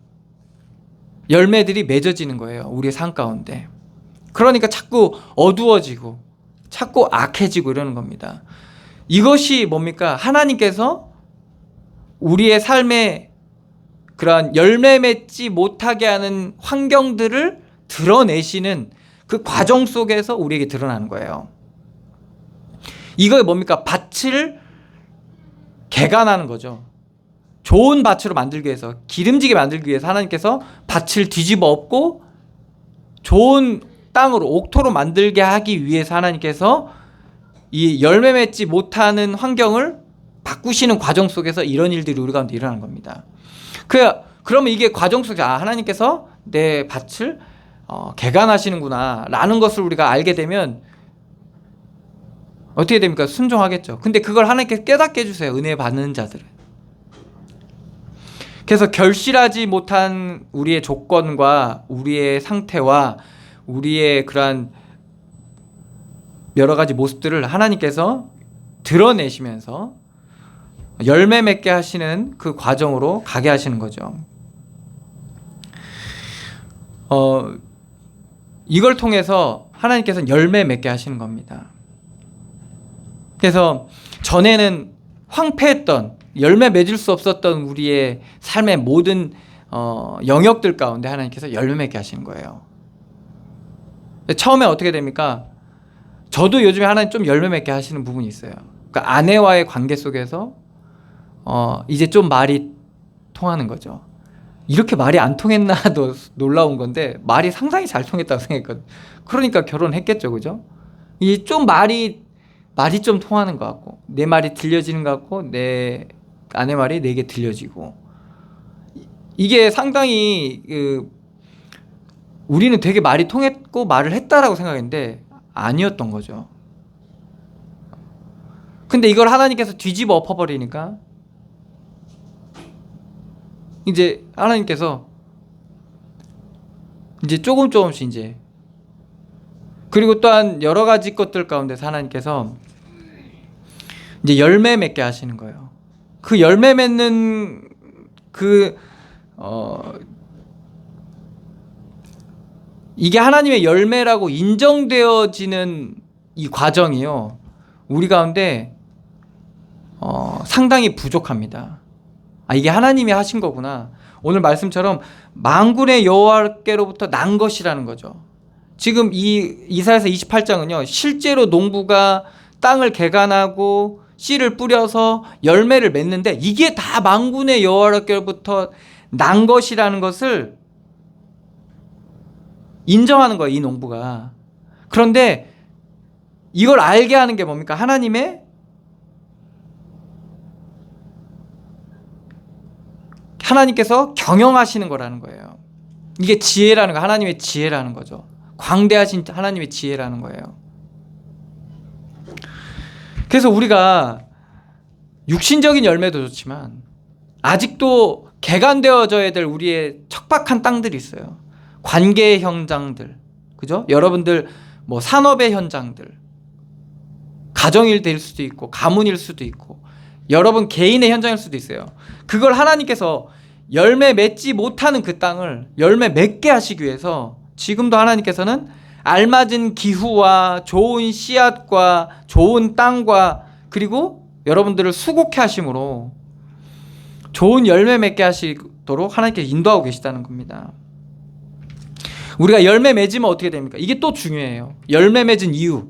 A: 열매들이 맺어지는 거예요. 우리의 삶 가운데. 그러니까 자꾸 어두워지고 자꾸 악해지고 이러는 겁니다. 이것이 뭡니까? 하나님께서 우리의 삶에 그러한 열매 맺지 못하게 하는 환경들을 드러내시는 그 과정 속에서 우리에게 드러나는 거예요. 이거 뭡니까? 밭을 개간하는 거죠. 좋은 밭으로 만들기 위해서, 기름지게 만들기 위해서 하나님께서 밭을 뒤집어 엎고 좋은 땅으로, 옥토로 만들게 하기 위해서 하나님께서 이 열매 맺지 못하는 환경을 바꾸시는 과정 속에서 이런 일들이 우리 가운데 일어나는 겁니다. 그러면 이게 과정 속에서 하나님께서 내 밭을 개간하시는구나 라는 것을 우리가 알게 되면 어떻게 됩니까? 순종하겠죠. 근데 그걸 하나님께서 깨닫게 해주세요. 은혜 받는 자들은. 그래서 결실하지 못한 우리의 조건과 우리의 상태와 우리의 그러한 여러 가지 모습들을 하나님께서 드러내시면서 열매 맺게 하시는 그 과정으로 가게 하시는 거죠. 이걸 통해서 하나님께서는 열매 맺게 하시는 겁니다. 그래서 전에는 황폐했던 열매 맺을 수 없었던 우리의 삶의 모든 영역들 가운데 하나님께서 열매 맺게 하시는 거예요. 처음에 어떻게 됩니까? 저도 요즘에 하나님 좀 열매 맺게 하시는 부분이 있어요. 그러니까 아내와의 관계 속에서 이제 좀 말이 통하는 거죠. 이렇게 말이 안 통했나도 놀라운 건데 말이 상당히 잘 통했다고 생각했거든요. 그러니까 결혼했겠죠, 그죠? 이 좀 말이 좀 통하는 것 같고 내 말이 들려지는 것 같고 내 아내 말이 내게 들려지고 이게 상당히 우리는 되게 말이 통했고 말을 했다라고 생각했는데 아니었던 거죠. 근데 이걸 하나님께서 뒤집어 엎어버리니까 이제 하나님께서 이제 조금씩 이제 그리고 또한 여러 가지 것들 가운데서 하나님께서 이제 열매 맺게 하시는 거예요. 그 열매 맺는 이게 하나님의 열매라고 인정되어지는 이 과정이요, 우리 가운데 상당히 부족합니다. 이게 하나님이 하신 거구나. 오늘 말씀처럼 만군의 여호와께로부터 난 것이라는 거죠. 지금 이 이사야서 28장은요, 실제로 농부가 땅을 개간하고 씨를 뿌려서 열매를 맺는데 이게 다 만군의 여호와께로부터 난 것이라는 것을 인정하는 거예요, 이 농부가. 그런데 이걸 알게 하는 게 뭡니까? 하나님께서 경영하시는 거라는 거예요. 이게 지혜라는 거, 하나님의 지혜라는 거죠. 광대하신 하나님의 지혜라는 거예요. 그래서 우리가 육신적인 열매도 좋지만 아직도 개간되어져야 될 우리의 척박한 땅들이 있어요. 관계의 현장들, 그죠? 여러분들 뭐 산업의 현장들, 가정일 될 수도 있고 가문일 수도 있고 여러분 개인의 현장일 수도 있어요. 그걸 하나님께서 열매 맺지 못하는 그 땅을 열매 맺게 하시기 위해서 지금도 하나님께서는 알맞은 기후와 좋은 씨앗과 좋은 땅과 그리고 여러분들을 수고케 하심으로 좋은 열매 맺게 하시도록 하나님께서 인도하고 계시다는 겁니다. 우리가 열매 맺으면 어떻게 됩니까? 이게 또 중요해요. 열매 맺은 이유.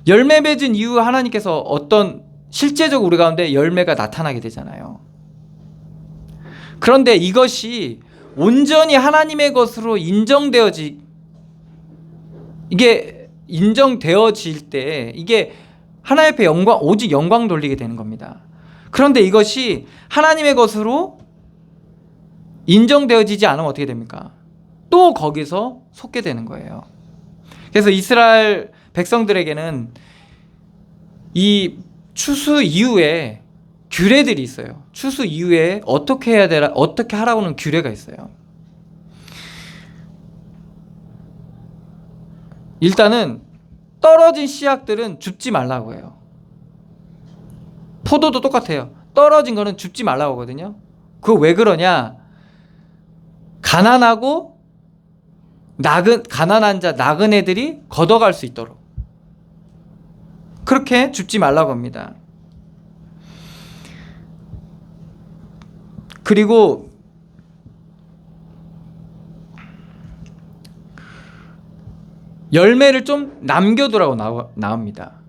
A: 열매 맺은 이후 하나님께서 어떤 실제적 우리 가운데 열매가 나타나게 되잖아요. 그런데 이것이 온전히 하나님의 것으로 이게 인정되어질 때 이게 하나님 앞에 오직 영광 돌리게 되는 겁니다. 그런데 이것이 하나님의 것으로 인정되어지지 않으면 어떻게 됩니까? 또 거기서 속게 되는 거예요. 그래서 이스라엘 백성들에게는 이 추수 이후에 규례들이 있어요. 추수 이후에 어떻게 해야 되라, 어떻게 하라고는 규례가 있어요. 일단은 떨어진 씨앗들은 줍지 말라고 해요. 포도도 똑같아요. 떨어진 거는 줍지 말라고 하거든요. 그거 왜 그러냐? 가난한 자, 나그네들이 걷어갈 수 있도록 그렇게 줍지 말라고 합니다. 그리고 열매를 좀 남겨두라고 나옵니다.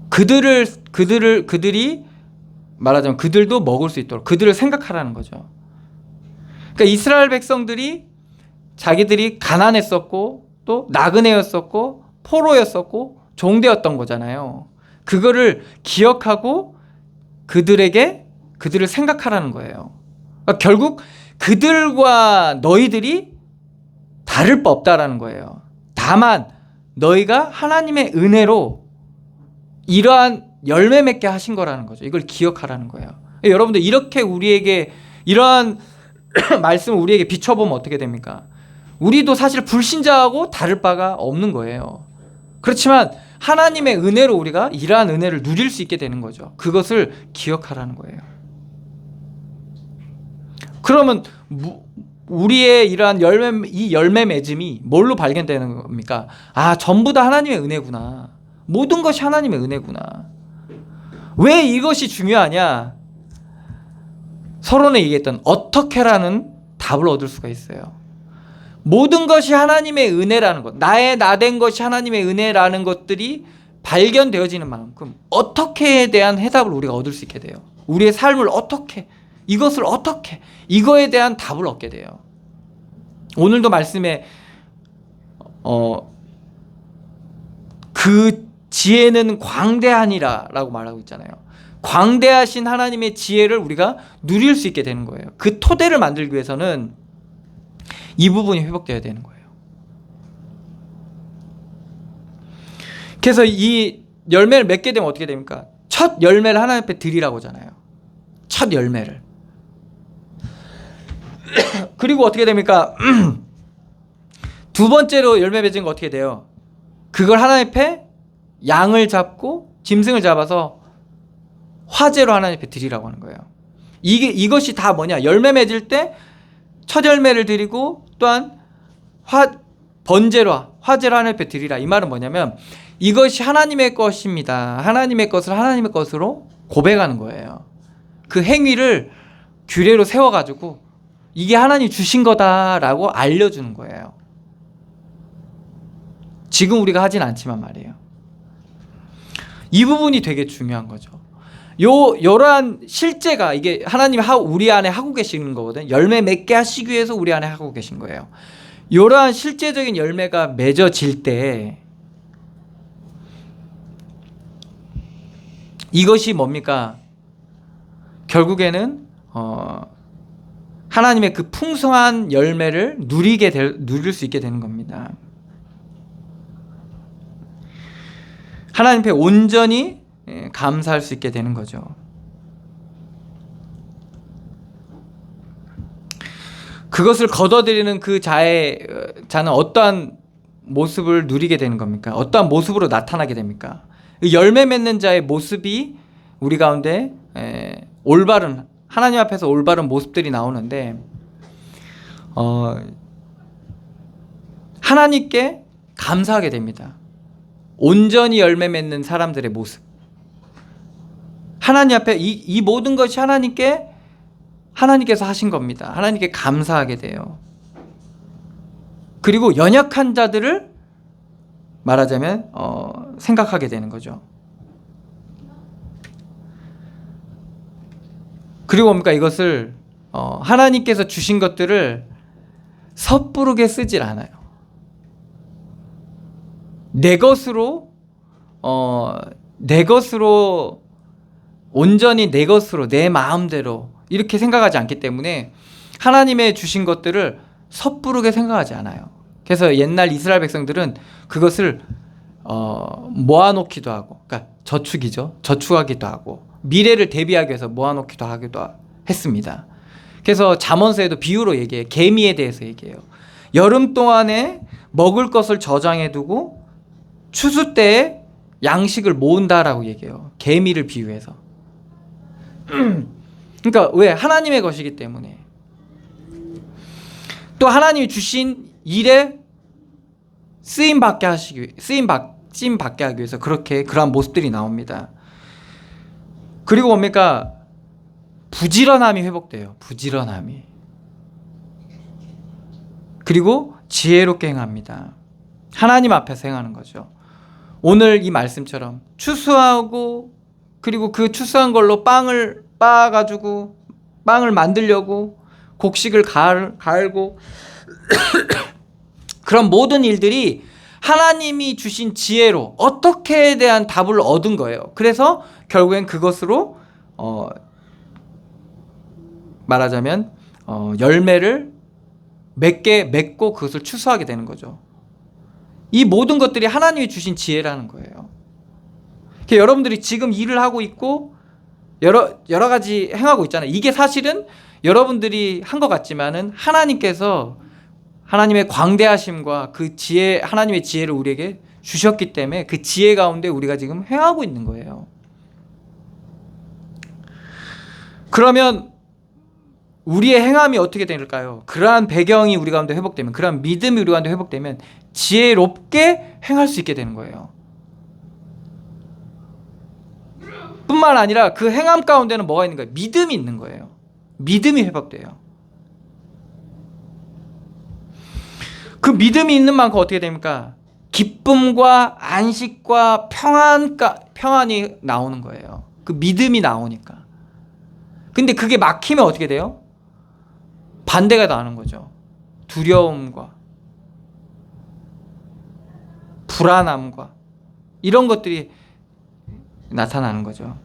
A: 그들이 말하자면 그들도 먹을 수 있도록 그들을 생각하라는 거죠. 그러니까 이스라엘 백성들이 자기들이 가난했었고 또 나그네였었고 포로였었고 종되었던 거잖아요. 그거를 기억하고 그들을 생각하라는 거예요. 그러니까 결국 그들과 너희들이 다를 바 없다라는 거예요. 다만 너희가 하나님의 은혜로 이러한 열매 맺게 하신 거라는 거죠. 이걸 기억하라는 거예요. 여러분들 이렇게 우리에게 이러한 말씀을 우리에게 비춰보면 어떻게 됩니까? 우리도 사실 불신자하고 다를 바가 없는 거예요. 그렇지만 하나님의 은혜로 우리가 이러한 은혜를 누릴 수 있게 되는 거죠. 그것을 기억하라는 거예요. 그러면 우리의 이러한 이 열매 맺음이 뭘로 발견되는 겁니까? 전부 다 하나님의 은혜구나. 모든 것이 하나님의 은혜구나. 왜 이것이 중요하냐? 서론에 얘기했던 어떻게라는 답을 얻을 수가 있어요. 모든 것이 하나님의 은혜라는 것, 나된 것이 하나님의 은혜라는 것들이 발견되어지는 만큼 어떻게에 대한 해답을 우리가 얻을 수 있게 돼요. 우리의 삶을 어떻게, 이것을 어떻게, 이거에 대한 답을 얻게 돼요. 오늘도 말씀에 그 지혜는 광대하니라 라고 말하고 있잖아요. 광대하신 하나님의 지혜를 우리가 누릴 수 있게 되는 거예요. 그 토대를 만들기 위해서는 이 부분이 회복되어야 되는 거예요. 그래서 이 열매를 맺게 되면 어떻게 됩니까? 첫 열매를 하나님 앞에 드리라고 하잖아요. 첫 열매를. 그리고 어떻게 됩니까? 두 번째로 열매 맺은 거 어떻게 돼요? 그걸 하나님 앞에 양을 잡고 짐승을 잡아서 화제로 하나님 앞에 드리라고 하는 거예요. 이것이 다 뭐냐? 열매 맺을 때 첫 열매를 드리고 또한 번제로 화제로 하나님께 드리라. 이 말은 뭐냐면 이것이 하나님의 것입니다. 하나님의 것을 하나님의 것으로 고백하는 거예요. 그 행위를 규례로 세워가지고 이게 하나님 주신 거다라고 알려주는 거예요. 지금 우리가 하진 않지만 말이에요. 이 부분이 되게 중요한 거죠. 이러한 실제가 이게 하나님이 우리 안에 하고 계시는 거거든. 열매 맺게 하시기 위해서 우리 안에 하고 계신 거예요. 이러한 실제적인 열매가 맺어질 때 이것이 뭡니까? 결국에는 하나님의 그 풍성한 열매를 누릴 수 있게 되는 겁니다. 하나님 앞에 온전히 감사할 수 있게 되는 거죠. 그것을 거둬들이는 그 자는 어떠한 모습을 누리게 되는 겁니까? 어떠한 모습으로 나타나게 됩니까? 열매 맺는 자의 모습이 우리 가운데 올바른, 하나님 앞에서 올바른 모습들이 나오는데 하나님께 감사하게 됩니다. 온전히 열매 맺는 사람들의 모습. 하나님 앞에 이 모든 것이 하나님께서 하신 겁니다. 하나님께 감사하게 돼요. 그리고 연약한 자들을 말하자면 생각하게 되는 거죠. 그리고 뭡니까? 이것을 하나님께서 주신 것들을 섣부르게 쓰질 않아요. 내 것으로 온전히 내 것으로 내 마음대로 이렇게 생각하지 않기 때문에 하나님의 주신 것들을 섣부르게 생각하지 않아요. 그래서 옛날 이스라엘 백성들은 그것을 모아놓기도 하고, 그러니까 저축하기도 하고 미래를 대비하기 위해서 모아놓기도 하기도 했습니다. 그래서 잠언서에도 비유로 얘기해요. 개미에 대해서 얘기해요. 여름 동안에 먹을 것을 저장해두고 추수 때에 양식을 모은다라고 얘기해요. 개미를 비유해서. 그러니까 왜? 하나님의 것이기 때문에. 또 하나님이 주신 일에 쓰임 받게 하기 위해서 그러한 모습들이 나옵니다. 그리고 뭡니까? 부지런함이 회복돼요. 부지런함이. 그리고 지혜롭게 행합니다. 하나님 앞에서 행하는 거죠. 오늘 이 말씀처럼 추수하고 그리고 그 추수한 걸로 빵을 빻아가지고 빵을 만들려고 곡식을 갈고 그런 모든 일들이 하나님이 주신 지혜로 어떻게에 대한 답을 얻은 거예요. 그래서 결국엔 그것으로 말하자면 열매를 맺고 그것을 추수하게 되는 거죠. 이 모든 것들이 하나님이 주신 지혜라는 거예요. 여러분들이 지금 일을 하고 있고 여러 가지 행하고 있잖아요. 이게 사실은 여러분들이 한 것 같지만은 하나님께서 하나님의 광대하심과 그 지혜, 하나님의 지혜를 우리에게 주셨기 때문에 그 지혜 가운데 우리가 지금 행하고 있는 거예요. 그러면 우리의 행함이 어떻게 될까요? 그러한 배경이 우리 가운데 회복되면, 그러한 믿음이 우리 가운데 회복되면 지혜롭게 행할 수 있게 되는 거예요. 뿐만 아니라 그 행함 가운데는 뭐가 있는 거예요? 믿음이 있는 거예요. 믿음이 회복돼요. 그 믿음이 있는 만큼 어떻게 됩니까? 기쁨과 안식과 평안이 나오는 거예요. 그 믿음이 나오니까. 근데 그게 막히면 어떻게 돼요? 반대가 나오는 거죠. 두려움과 불안함과 이런 것들이 나타나는 거죠.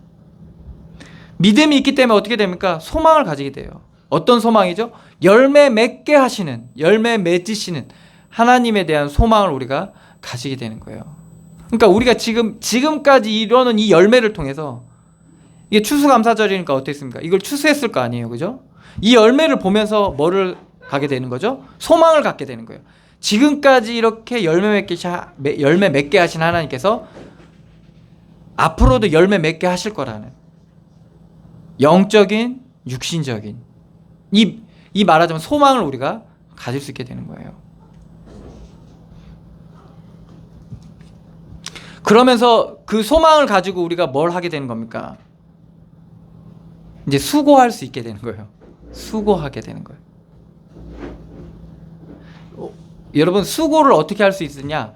A: 믿음이 있기 때문에 어떻게 됩니까? 소망을 가지게 돼요. 어떤 소망이죠? 열매 맺으시는 하나님에 대한 소망을 우리가 가지게 되는 거예요. 그러니까 우리가 지금까지 이루는 이 열매를 통해서, 이게 추수감사절이니까 어땠습니까? 이걸 추수했을 거 아니에요, 그죠? 이 열매를 보면서 뭐를 가게 되는 거죠? 소망을 갖게 되는 거예요. 지금까지 이렇게 열매 맺게 하신 하나님께서 앞으로도 열매 맺게 하실 거라는 영적인, 육신적인 이 말하자면 소망을 우리가 가질 수 있게 되는 거예요. 그러면서 그 소망을 가지고 우리가 뭘 하게 되는 겁니까? 이제 수고할 수 있게 되는 거예요. 수고하게 되는 거예요. 여러분, 수고를 어떻게 할 수 있느냐?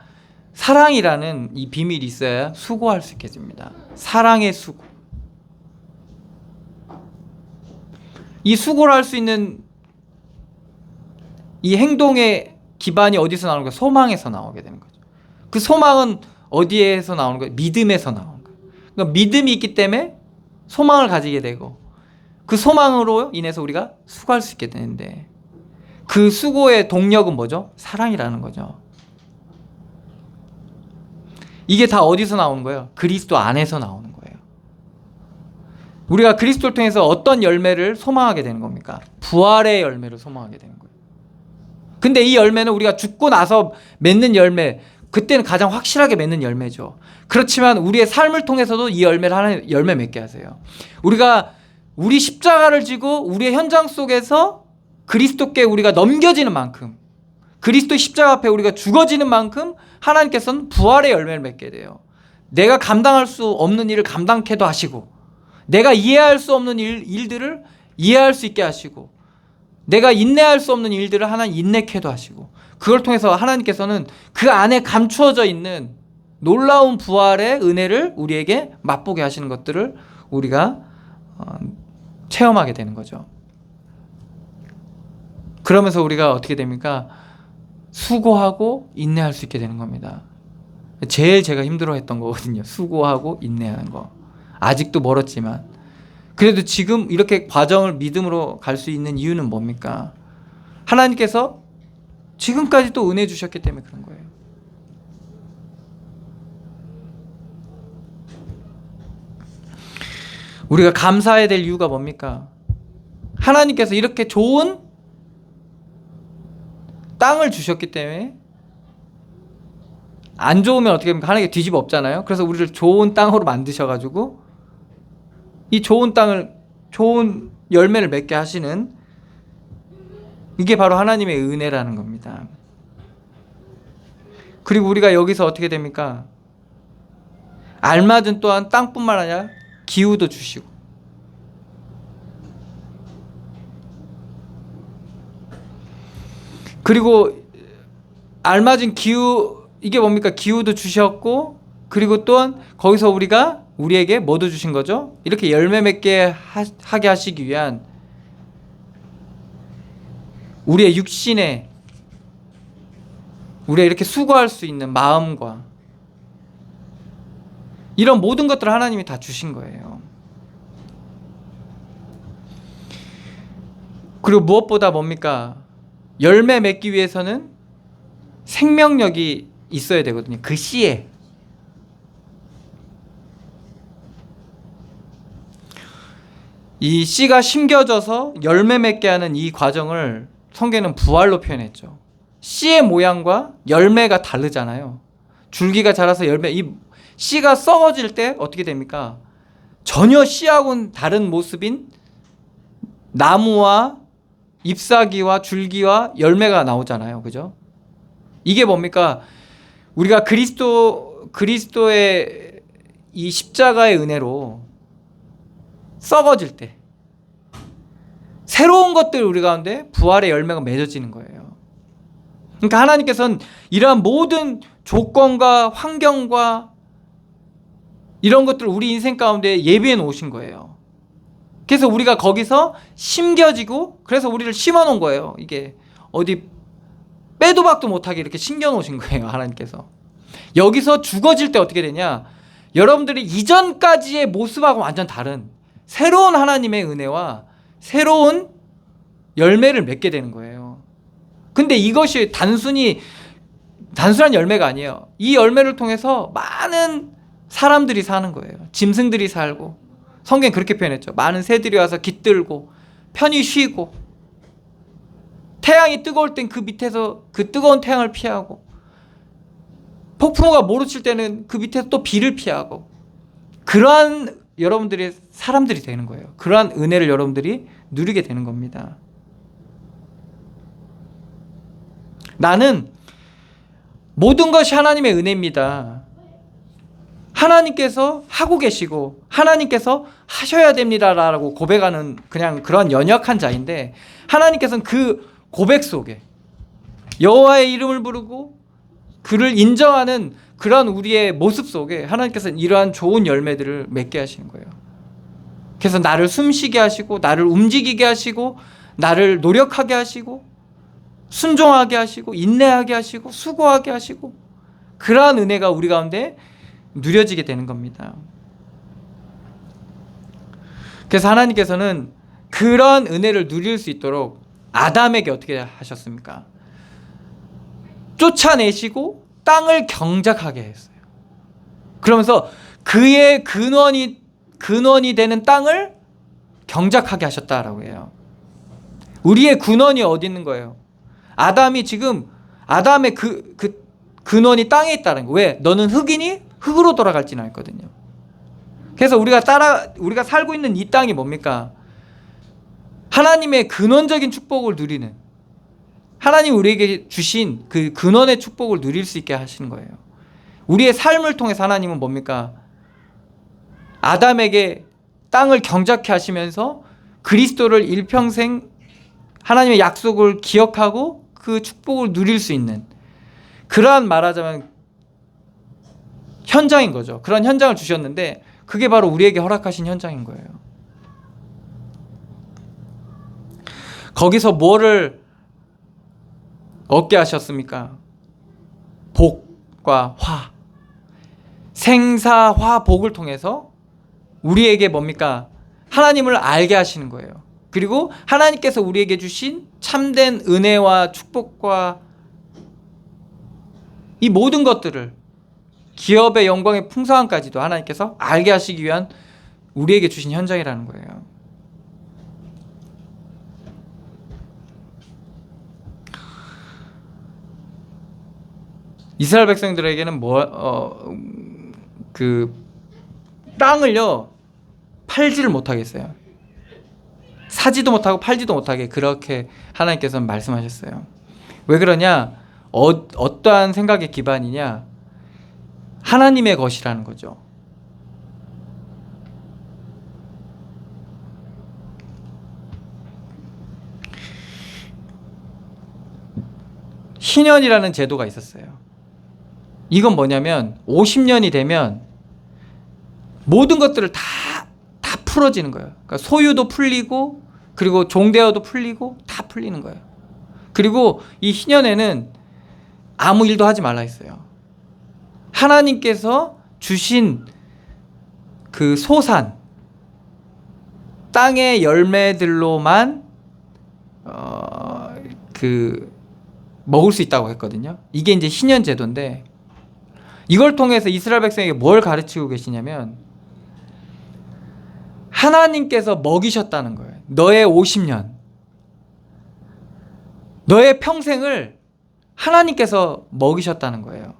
A: 사랑이라는 이 비밀이 있어야 수고할 수 있게 됩니다. 사랑의 수고. 이 수고를 할 수 있는 이 행동의 기반이 어디서 나오는 거예요? 소망에서 나오게 되는 거죠. 그 소망은 어디에서 나오는 거예요? 믿음에서 나오는 거예요. 그러니까 믿음이 있기 때문에 소망을 가지게 되고, 그 소망으로 인해서 우리가 수고할 수 있게 되는데, 그 수고의 동력은 뭐죠? 사랑이라는 거죠. 이게 다 어디서 나오는 거예요? 그리스도 안에서 나오는 거예요. 우리가 그리스도를 통해서 어떤 열매를 소망하게 되는 겁니까? 부활의 열매를 소망하게 되는 거예요. 근데 이 열매는 우리가 죽고 나서 맺는 열매, 그때는 가장 확실하게 맺는 열매죠. 그렇지만 우리의 삶을 통해서도 이 열매를 하나님 열매 맺게 하세요. 우리가 우리 십자가를 지고 우리의 현장 속에서 그리스도께 우리가 넘겨지는 만큼, 그리스도 십자가 앞에 우리가 죽어지는 만큼 하나님께서는 부활의 열매를 맺게 돼요. 내가 감당할 수 없는 일을 감당케도 하시고, 내가 이해할 수 없는 일들을 이해할 수 있게 하시고, 내가 인내할 수 없는 일들을 하나님 인내케도 하시고, 그걸 통해서 하나님께서는 그 안에 감추어져 있는 놀라운 부활의 은혜를 우리에게 맛보게 하시는 것들을 우리가 체험하게 되는 거죠. 그러면서 우리가 어떻게 됩니까? 수고하고 인내할 수 있게 되는 겁니다. 제일 제가 힘들어했던 거거든요. 수고하고 인내하는 거. 아직도 멀었지만 그래도 지금 이렇게 과정을 믿음으로 갈 수 있는 이유는 뭡니까? 하나님께서 지금까지 또 은혜 주셨기 때문에 그런 거예요. 우리가 감사해야 될 이유가 뭡니까? 하나님께서 이렇게 좋은 땅을 주셨기 때문에, 안 좋으면 어떻게 합니까? 하나님께 뒤집어 엎잖아요. 그래서 우리를 좋은 땅으로 만드셔가지고 이 좋은 땅을, 좋은 열매를 맺게 하시는, 이게 바로 하나님의 은혜라는 겁니다. 그리고 우리가 여기서 어떻게 됩니까? 알맞은 또한 땅뿐만 아니라 기후도 주시고, 그리고 알맞은 기후, 이게 뭡니까? 기후도 주셨고, 그리고 또한 거기서 우리에게 뭐도 주신 거죠? 이렇게 열매 맺게 하게 하시기 위한 우리의 육신에, 우리가 이렇게 수고할 수 있는 마음과 이런 모든 것들을 하나님이 다 주신 거예요. 그리고 무엇보다 뭡니까? 열매 맺기 위해서는 생명력이 있어야 되거든요. 그 씨에. 이 씨가 심겨져서 열매 맺게 하는 이 과정을 성경은 부활로 표현했죠. 씨의 모양과 열매가 다르잖아요. 줄기가 자라서 열매, 이 씨가 썩어질 때 어떻게 됩니까? 전혀 씨하고는 다른 모습인 나무와 잎사귀와 줄기와 열매가 나오잖아요. 그죠? 이게 뭡니까? 우리가 그리스도의 이 십자가의 은혜로 썩어질 때 새로운 것들 우리 가운데 부활의 열매가 맺어지는 거예요. 그러니까 하나님께서는 이러한 모든 조건과 환경과 이런 것들을 우리 인생 가운데 예비해 놓으신 거예요. 그래서 우리가 거기서 심겨지고, 그래서 우리를 심어 놓은 거예요. 이게 어디 빼도 박도 못하게 이렇게 심겨 놓으신 거예요. 하나님께서. 여기서 죽어질 때 어떻게 되냐? 여러분들이 이전까지의 모습하고 완전 다른 새로운 하나님의 은혜와 새로운 열매를 맺게 되는 거예요. 근데 이것이 단순한 열매가 아니에요. 이 열매를 통해서 많은 사람들이 사는 거예요. 짐승들이 살고, 성경이 그렇게 표현했죠. 많은 새들이 와서 깃들고 편히 쉬고, 태양이 뜨거울 땐 그 밑에서 그 뜨거운 태양을 피하고, 폭풍우가 몰아칠 때는 그 밑에서 또 비를 피하고, 그러한 여러분들이 사람들이 되는 거예요. 그러한 은혜를 여러분들이 누리게 되는 겁니다. 나는 모든 것이 하나님의 은혜입니다. 하나님께서 하고 계시고 하나님께서 하셔야 됩니다라고 고백하는 그냥 그런 연약한 자인데, 하나님께서는 그 고백 속에 여호와의 이름을 부르고 그를 인정하는 그런 우리의 모습 속에 하나님께서는 이러한 좋은 열매들을 맺게 하시는 거예요. 그래서 나를 숨쉬게 하시고 나를 움직이게 하시고 나를 노력하게 하시고 순종하게 하시고 인내하게 하시고 수고하게 하시고, 그러한 은혜가 우리 가운데 누려지게 되는 겁니다. 그래서 하나님께서는 그런 은혜를 누릴 수 있도록 아담에게 어떻게 하셨습니까? 쫓아내시고 땅을 경작하게 했어요. 그러면서 그의 근원이 되는 땅을 경작하게 하셨다라고 해요. 우리의 근원이 어디 있는 거예요? 아담이 지금 아담의 그 근원이 땅에 있다는 거. 왜? 너는 흙이니 흙으로 돌아갈지는 했거든요. 그래서 우리가 살고 있는 이 땅이 뭡니까? 하나님의 근원적인 축복을 누리는, 하나님 우리에게 주신 그 근원의 축복을 누릴 수 있게 하시는 거예요. 우리의 삶을 통해서 하나님은 뭡니까? 아담에게 땅을 경작케 하시면서 그리스도를 일평생 하나님의 약속을 기억하고 그 축복을 누릴 수 있는 그러한, 말하자면 현장인 거죠. 그런 현장을 주셨는데 그게 바로 우리에게 허락하신 현장인 거예요. 거기서 뭐를 얻게 하셨습니까? 복과 화, 생사화 복을 통해서 우리에게 뭡니까? 하나님을 알게 하시는 거예요. 그리고 하나님께서 우리에게 주신 참된 은혜와 축복과 이 모든 것들을, 기업의 영광의 풍성함까지도 하나님께서 알게 하시기 위한 우리에게 주신 현장이라는 거예요. 이스라엘 백성들에게는 그 땅을요 팔지를 못하겠어요. 사지도 못하고 팔지도 못하게 그렇게 하나님께서는 말씀하셨어요. 왜 그러냐? 어떠한 생각의 기반이냐? 하나님의 것이라는 거죠. 신년이라는 제도가 있었어요. 이건 뭐냐면 50년이 되면 모든 것들을 다 풀어지는 거예요. 그러니까 소유도 풀리고 그리고 종대어도 풀리고 다 풀리는 거예요. 그리고 이 희년에는 아무 일도 하지 말라 했어요. 하나님께서 주신 그 소산, 땅의 열매들로만 먹을 수 있다고 했거든요. 이게 이제 희년 제도인데, 이걸 통해서 이스라엘 백성에게 뭘 가르치고 계시냐면 하나님께서 먹이셨다는 거예요. 너의 50년, 너의 평생을 하나님께서 먹이셨다는 거예요.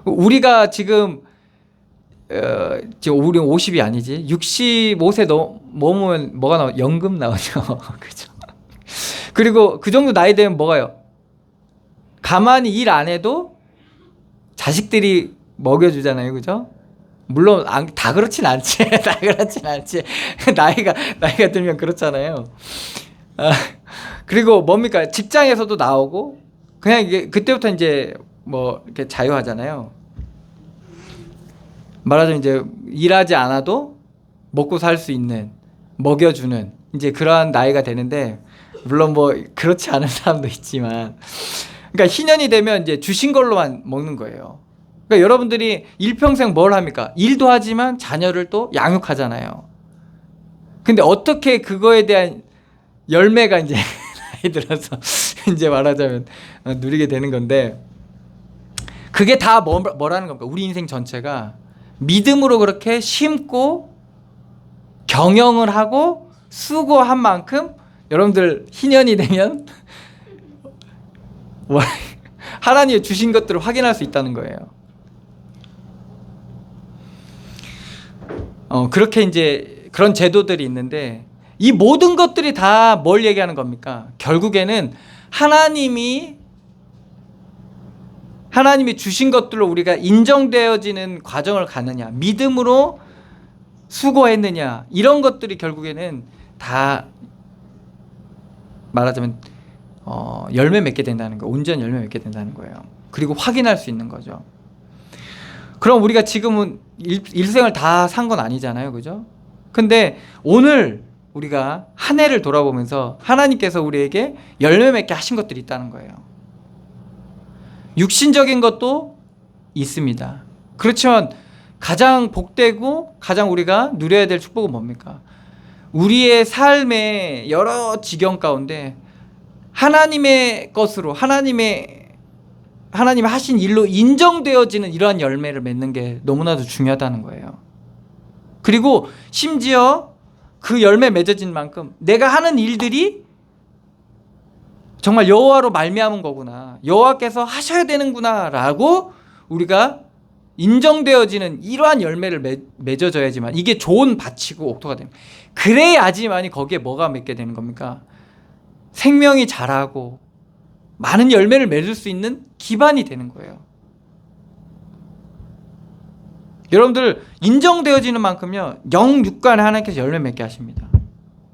A: 우리가 지금 우리 50이 아니지 65세 넘으면 뭐가 나와? 연금 나오죠. 그죠? 그리고 그 정도 나이 되면 뭐가요? 가만히 일 안 해도 자식들이 먹여주잖아요. 그죠? 물론 다 그렇진 않지. 다 그렇진 않지. 나이가 들면 그렇잖아요. 그리고 뭡니까? 직장에서도 나오고 그냥 이게 그때부터 이제 뭐 이렇게 자유하잖아요. 말하자면 이제 일하지 않아도 먹고 살 수 있는, 먹여주는 이제 그러한 나이가 되는데, 물론 뭐 그렇지 않은 사람도 있지만, 그러니까 희년이 되면 이제 주신 걸로만 먹는 거예요. 그러니까 여러분들이 일평생 뭘 합니까? 일도 하지만 자녀를 또 양육하잖아요. 근데 어떻게 그거에 대한 열매가 이제 나이 들어서 이제 말하자면 누리게 되는 건데, 그게 다 뭐라는 겁니까? 우리 인생 전체가 믿음으로 그렇게 심고 경영을 하고 수고한 만큼 여러분들 희년이 되면 하나님이 주신 것들을 확인할 수 있다는 거예요. 그렇게 이제 그런 제도들이 있는데, 이 모든 것들이 다 뭘 얘기하는 겁니까? 결국에는 하나님이 하나님이 주신 것들로 우리가 인정되어지는 과정을 가느냐, 믿음으로 수고했느냐, 이런 것들이 결국에는 다 말하자면 열매 맺게 된다는 거예요. 온전히 열매 맺게 된다는 거예요. 그리고 확인할 수 있는 거죠. 그럼 우리가 지금은 일생을 다 산 건 아니잖아요, 그죠? 근데 오늘 우리가 한 해를 돌아보면서 하나님께서 우리에게 열매 맺게 하신 것들이 있다는 거예요. 육신적인 것도 있습니다. 그렇지만 가장 복되고 가장 우리가 누려야 될 축복은 뭡니까? 우리의 삶의 여러 지경 가운데 하나님의 것으로 하나님이 하신 일로 인정되어지는 이러한 열매를 맺는 게 너무나도 중요하다는 거예요. 그리고 심지어 그 열매 맺어진 만큼 내가 하는 일들이 정말 여호와로 말미암은 거구나, 여호와께서 하셔야 되는구나라고 우리가 인정되어지는 이러한 열매를 맺어져야지만 이게 좋은 밭이고 옥토가 됩니다. 그래야지만이 거기에 뭐가 맺게 되는 겁니까? 생명이 자라고 많은 열매를 맺을 수 있는 기반이 되는 거예요. 여러분들 인정되어지는 만큼요, 영육간에 하나님께서 열매 맺게 하십니다.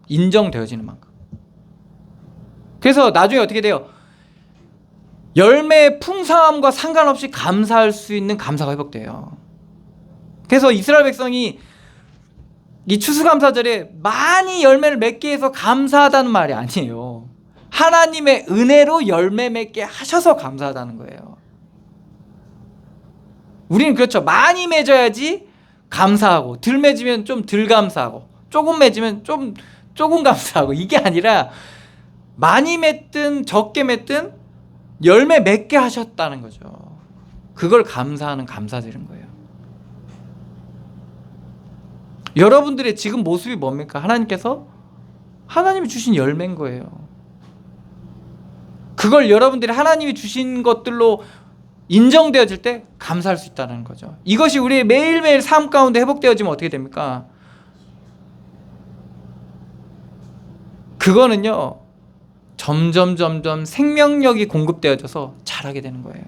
A: 인정되어지는 만큼. 그래서 나중에 어떻게 돼요? 열매의 풍성함과 상관없이 감사할 수 있는 감사가 회복돼요. 그래서 이스라엘 백성이 이 추수감사절에 많이 열매를 맺게 해서 감사하다는 말이 아니에요. 하나님의 은혜로 열매 맺게 하셔서 감사하다는 거예요. 우리는 그렇죠. 많이 맺어야지 감사하고, 덜 맺으면 좀 덜 감사하고, 조금 맺으면 조금 감사하고, 이게 아니라 많이 맺든 적게 맺든 열매 맺게 하셨다는 거죠. 그걸 감사하는, 감사드리는 거예요. 여러분들의 지금 모습이 뭡니까? 하나님이 주신 열매인 거예요. 그걸 여러분들이 하나님이 주신 것들로 인정되어질 때 감사할 수 있다는 거죠. 이것이 우리의 매일매일 삶 가운데 회복되어지면 어떻게 됩니까? 그거는요, 점점 생명력이 공급되어져서 자라게 되는 거예요.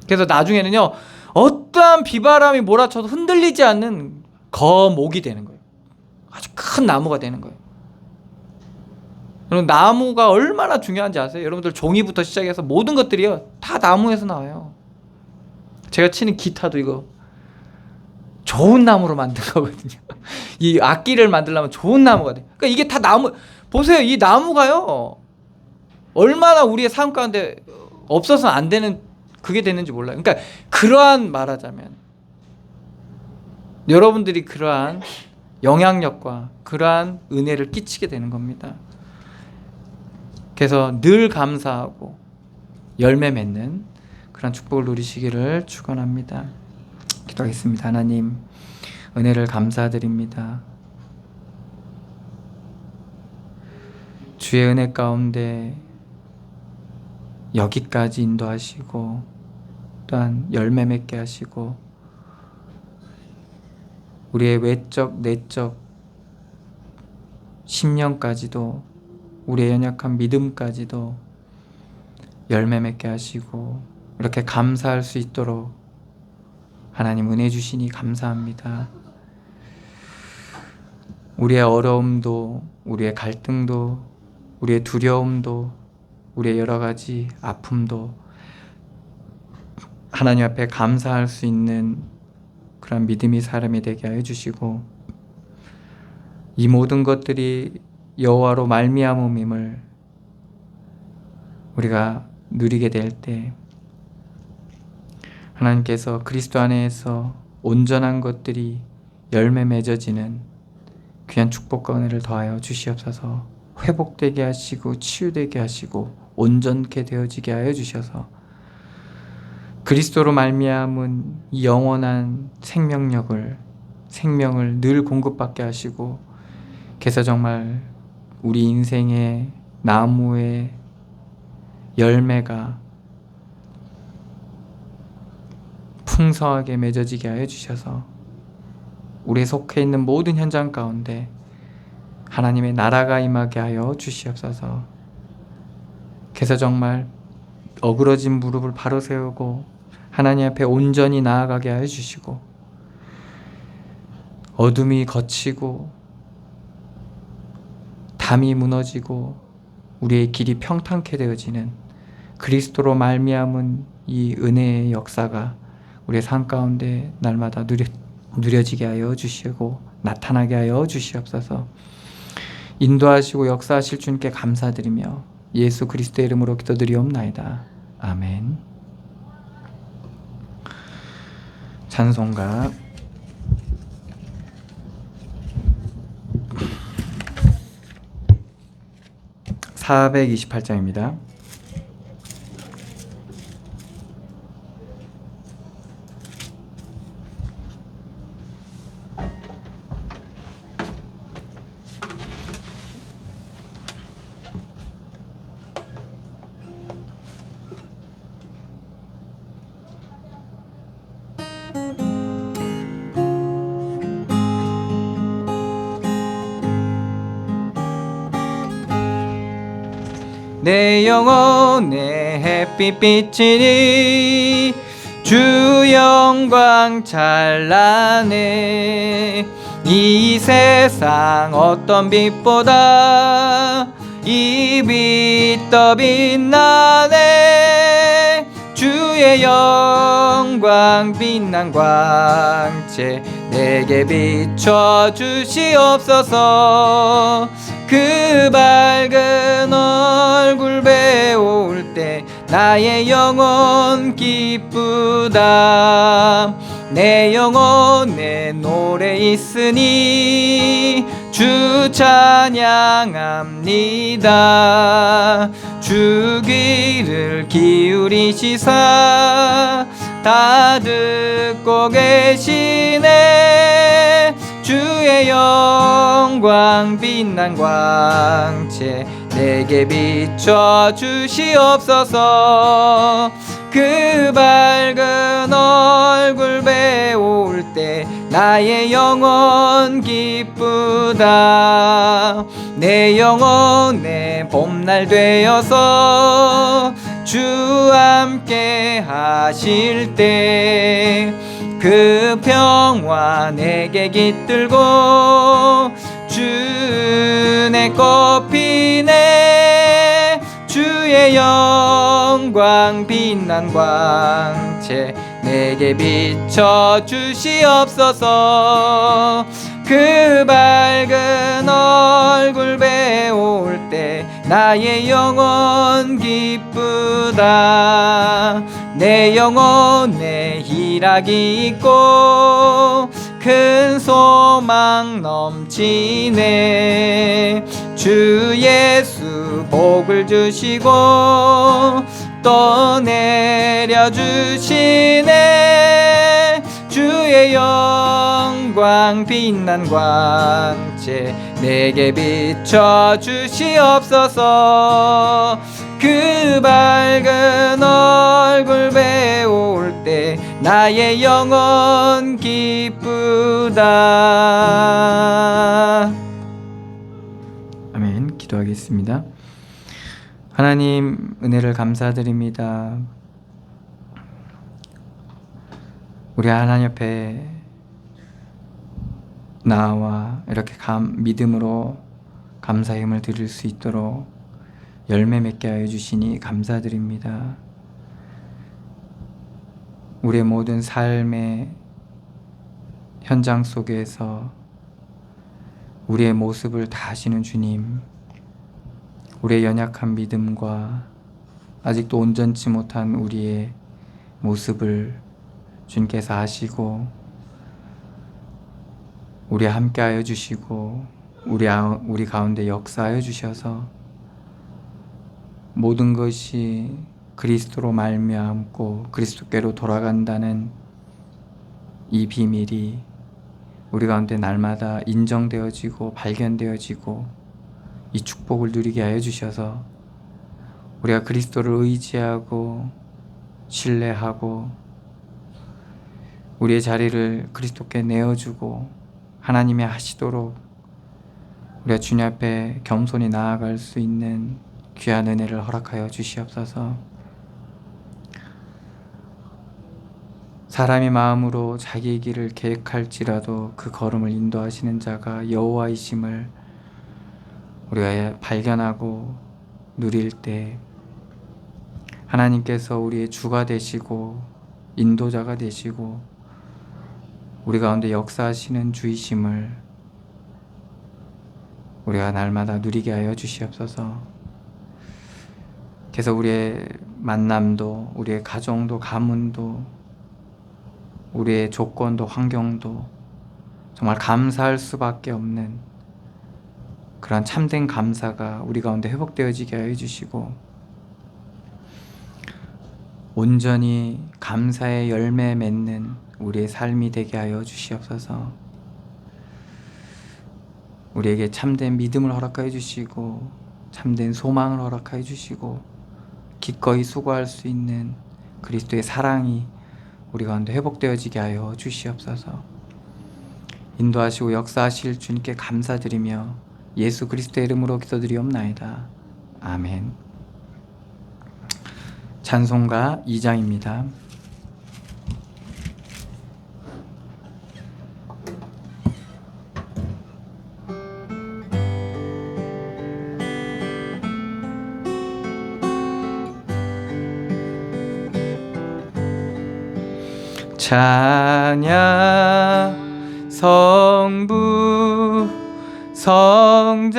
A: 그래서 나중에는요, 어떠한 비바람이 몰아쳐도 흔들리지 않는 거목이 되는 거예요. 아주 큰 나무가 되는 거예요. 여러분, 나무가 얼마나 중요한지 아세요? 여러분들 종이부터 시작해서 모든 것들이요, 다 나무에서 나와요. 제가 치는 기타도 이거 좋은 나무로 만든 거거든요. 이 악기를 만들려면 좋은 나무가 돼. 그러니까 이게 다 나무. 보세요, 이 나무가요, 얼마나 우리의 삶 가운데 없어서 안 되는 그게 되는지 몰라요. 그러니까 그러한, 말하자면 여러분들이 그러한 영향력과 그러한 은혜를 끼치게 되는 겁니다. 그래서 늘 감사하고 열매 맺는 그런 축복을 누리시기를 축원합니다. 기도하겠습니다. 하나님, 은혜를 감사드립니다. 주의 은혜 가운데 여기까지 인도하시고, 또한 열매 맺게 하시고, 우리의 외적 내적 심령까지도, 우리의 연약한 믿음까지도 열매 맺게 하시고, 이렇게 감사할 수 있도록 하나님 은혜 주시니 감사합니다. 우리의 어려움도, 우리의 갈등도, 우리의 두려움도, 우리의 여러 가지 아픔도 하나님 앞에 감사할 수 있는 그런 믿음의 사람이 되게 하여 주시고, 이 모든 것들이 여호와로 말미암음임을 우리가 누리게 될 때 하나님께서 그리스도 안에서 온전한 것들이 열매 맺어지는 귀한 축복과 은혜를 더하여 주시옵소서. 회복되게 하시고 치유되게 하시고 온전케 되어지게 하여 주셔서 그리스도로 말미암은 이 영원한 생명을 늘 공급받게 하시고, 그래서 정말 우리 인생의 나무의 열매가 풍성하게 맺어지게 하여 주셔서 우리에 속해 있는 모든 현장 가운데 하나님의 나라가 임하게 하여 주시옵소서. 그래서 정말 어그러진 무릎을 바로 세우고 하나님 앞에 온전히 나아가게 하여 주시고, 어둠이 걷히고 담이 무너지고 우리의 길이 평탄케 되어지는 그리스도로 말미암은 이 은혜의 역사가 우리의 삶 가운데 날마다 누려지게 하여 주시고 나타나게 하여 주시옵소서. 인도하시고 역사하실 주님께 감사드리며 예수 그리스도의 이름으로 기도드리옵나이다. 아멘. 찬송가 428장입니다. 내 영혼의 햇빛 비치니 주 영광 찬란해. 이 세상 어떤 빛보다 이 빛 더 빛나네. 주의 영광 빛난 광채 내게 비춰 주시옵소서. 그 밝은 얼굴 배울 때 나의 영혼 기쁘다. 내 영혼에 노래 있으니 주 찬양합니다. 주 귀를 기울이시사 다 듣고 계시네. 주의 영광 빛난 광채 내게 비춰 주시옵소서. 그 밝은 얼굴 배울 때 나의 영혼 기쁘다. 내 영혼의 봄날 되어서 주 함께 하실 때 그 평화 내게 깃들고 주내 꽃피네. 주의 영광 빛난 광채 내게 비춰 주시옵소서. 그 밝은 얼굴 배울 때 나의 영혼 기쁘다. 내 영혼에 희락이 있고 큰 소망 넘치네. 주 예수 복을 주시고 또 내려주시네. 주의 영광 빛난 광채 내게 비춰 주시옵소서. 그 밝은 얼굴 배울 때 나의 영혼 기쁘다. 아멘. 기도하겠습니다. 하나님 은혜를 감사드립니다. 우리 하나님 앞에 나와 이렇게 믿음으로 감사의 힘을 드릴 수 있도록 열매 맺게 하여 주시니 감사드립니다. 우리의 모든 삶의 현장 속에서 우리의 모습을 다 아시는 주님, 우리의 연약한 믿음과 아직도 온전치 못한 우리의 모습을 주님께서 아시고 우리와 함께하여 주시고 우리 가운데 역사하여 주셔서 모든 것이 그리스도로 말미암고 그리스도께로 돌아간다는 이 비밀이 우리 가운데 날마다 인정되어지고 발견되어지고 이 축복을 누리게 하여 주셔서 우리가 그리스도를 의지하고 신뢰하고 우리의 자리를 그리스도께 내어주고 하나님이 하시도록 우리가 주님 앞에 겸손히 나아갈 수 있는 귀한 은혜를 허락하여 주시옵소서. 사람이 마음으로 자기의 길을 계획할지라도 그 걸음을 인도하시는 자가 여호와이심을 우리가 발견하고 누릴 때 하나님께서 우리의 주가 되시고 인도자가 되시고 우리 가운데 역사하시는 주이심을 우리가 날마다 누리게 하여 주시옵소서. 그래서 우리의 만남도, 우리의 가정도, 가문도, 우리의 조건도, 환경도 정말 감사할 수밖에 없는 그런 참된 감사가 우리 가운데 회복되어지게 하여 주시고, 온전히 감사의 열매 맺는 우리의 삶이 되게 하여 주시옵소서. 우리에게 참된 믿음을 허락하여 주시고 참된 소망을 허락하여 주시고 기꺼이 수고할 수 있는 그리스도의 사랑이 우리 가운데 회복되어지게 하여 주시옵소서. 인도하시고 역사하실 주님께 감사드리며 예수 그리스도의 이름으로 기도드리옵나이다. 아멘. 찬송가 2장입니다. 찬양 성부 성자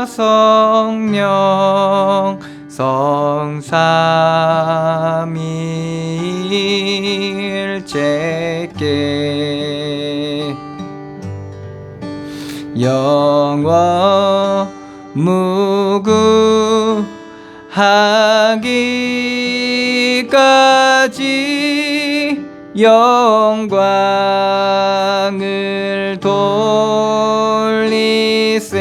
A: 성령 성삼위일체께 영원 무궁하기까지 영광을 돌리세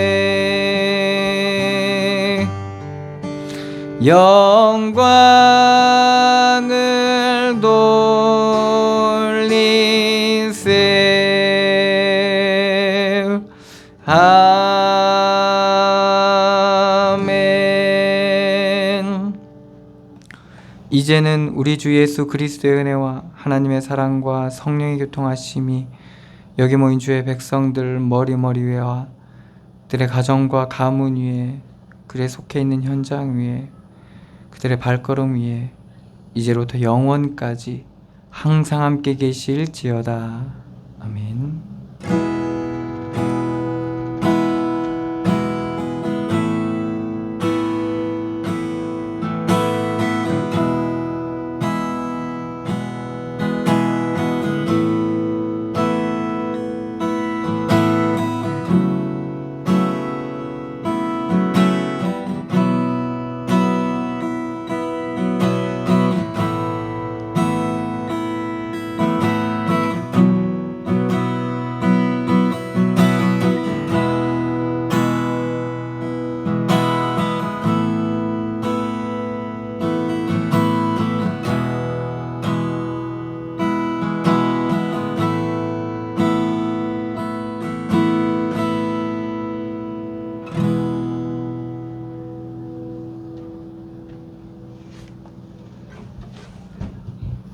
A: 영광을 돌리세 아멘. 이제는 우리 주 예수 그리스도의 은혜와 하나님의 사랑과 성령의 교통하심이 여기 모인 주의 백성들 머리 위에와 그들의 가정과 가문 위에 그들의 속해 있는 현장 위에 그들의 발걸음 위에 이제로부터 영원까지 항상 함께 계실지어다. 아멘.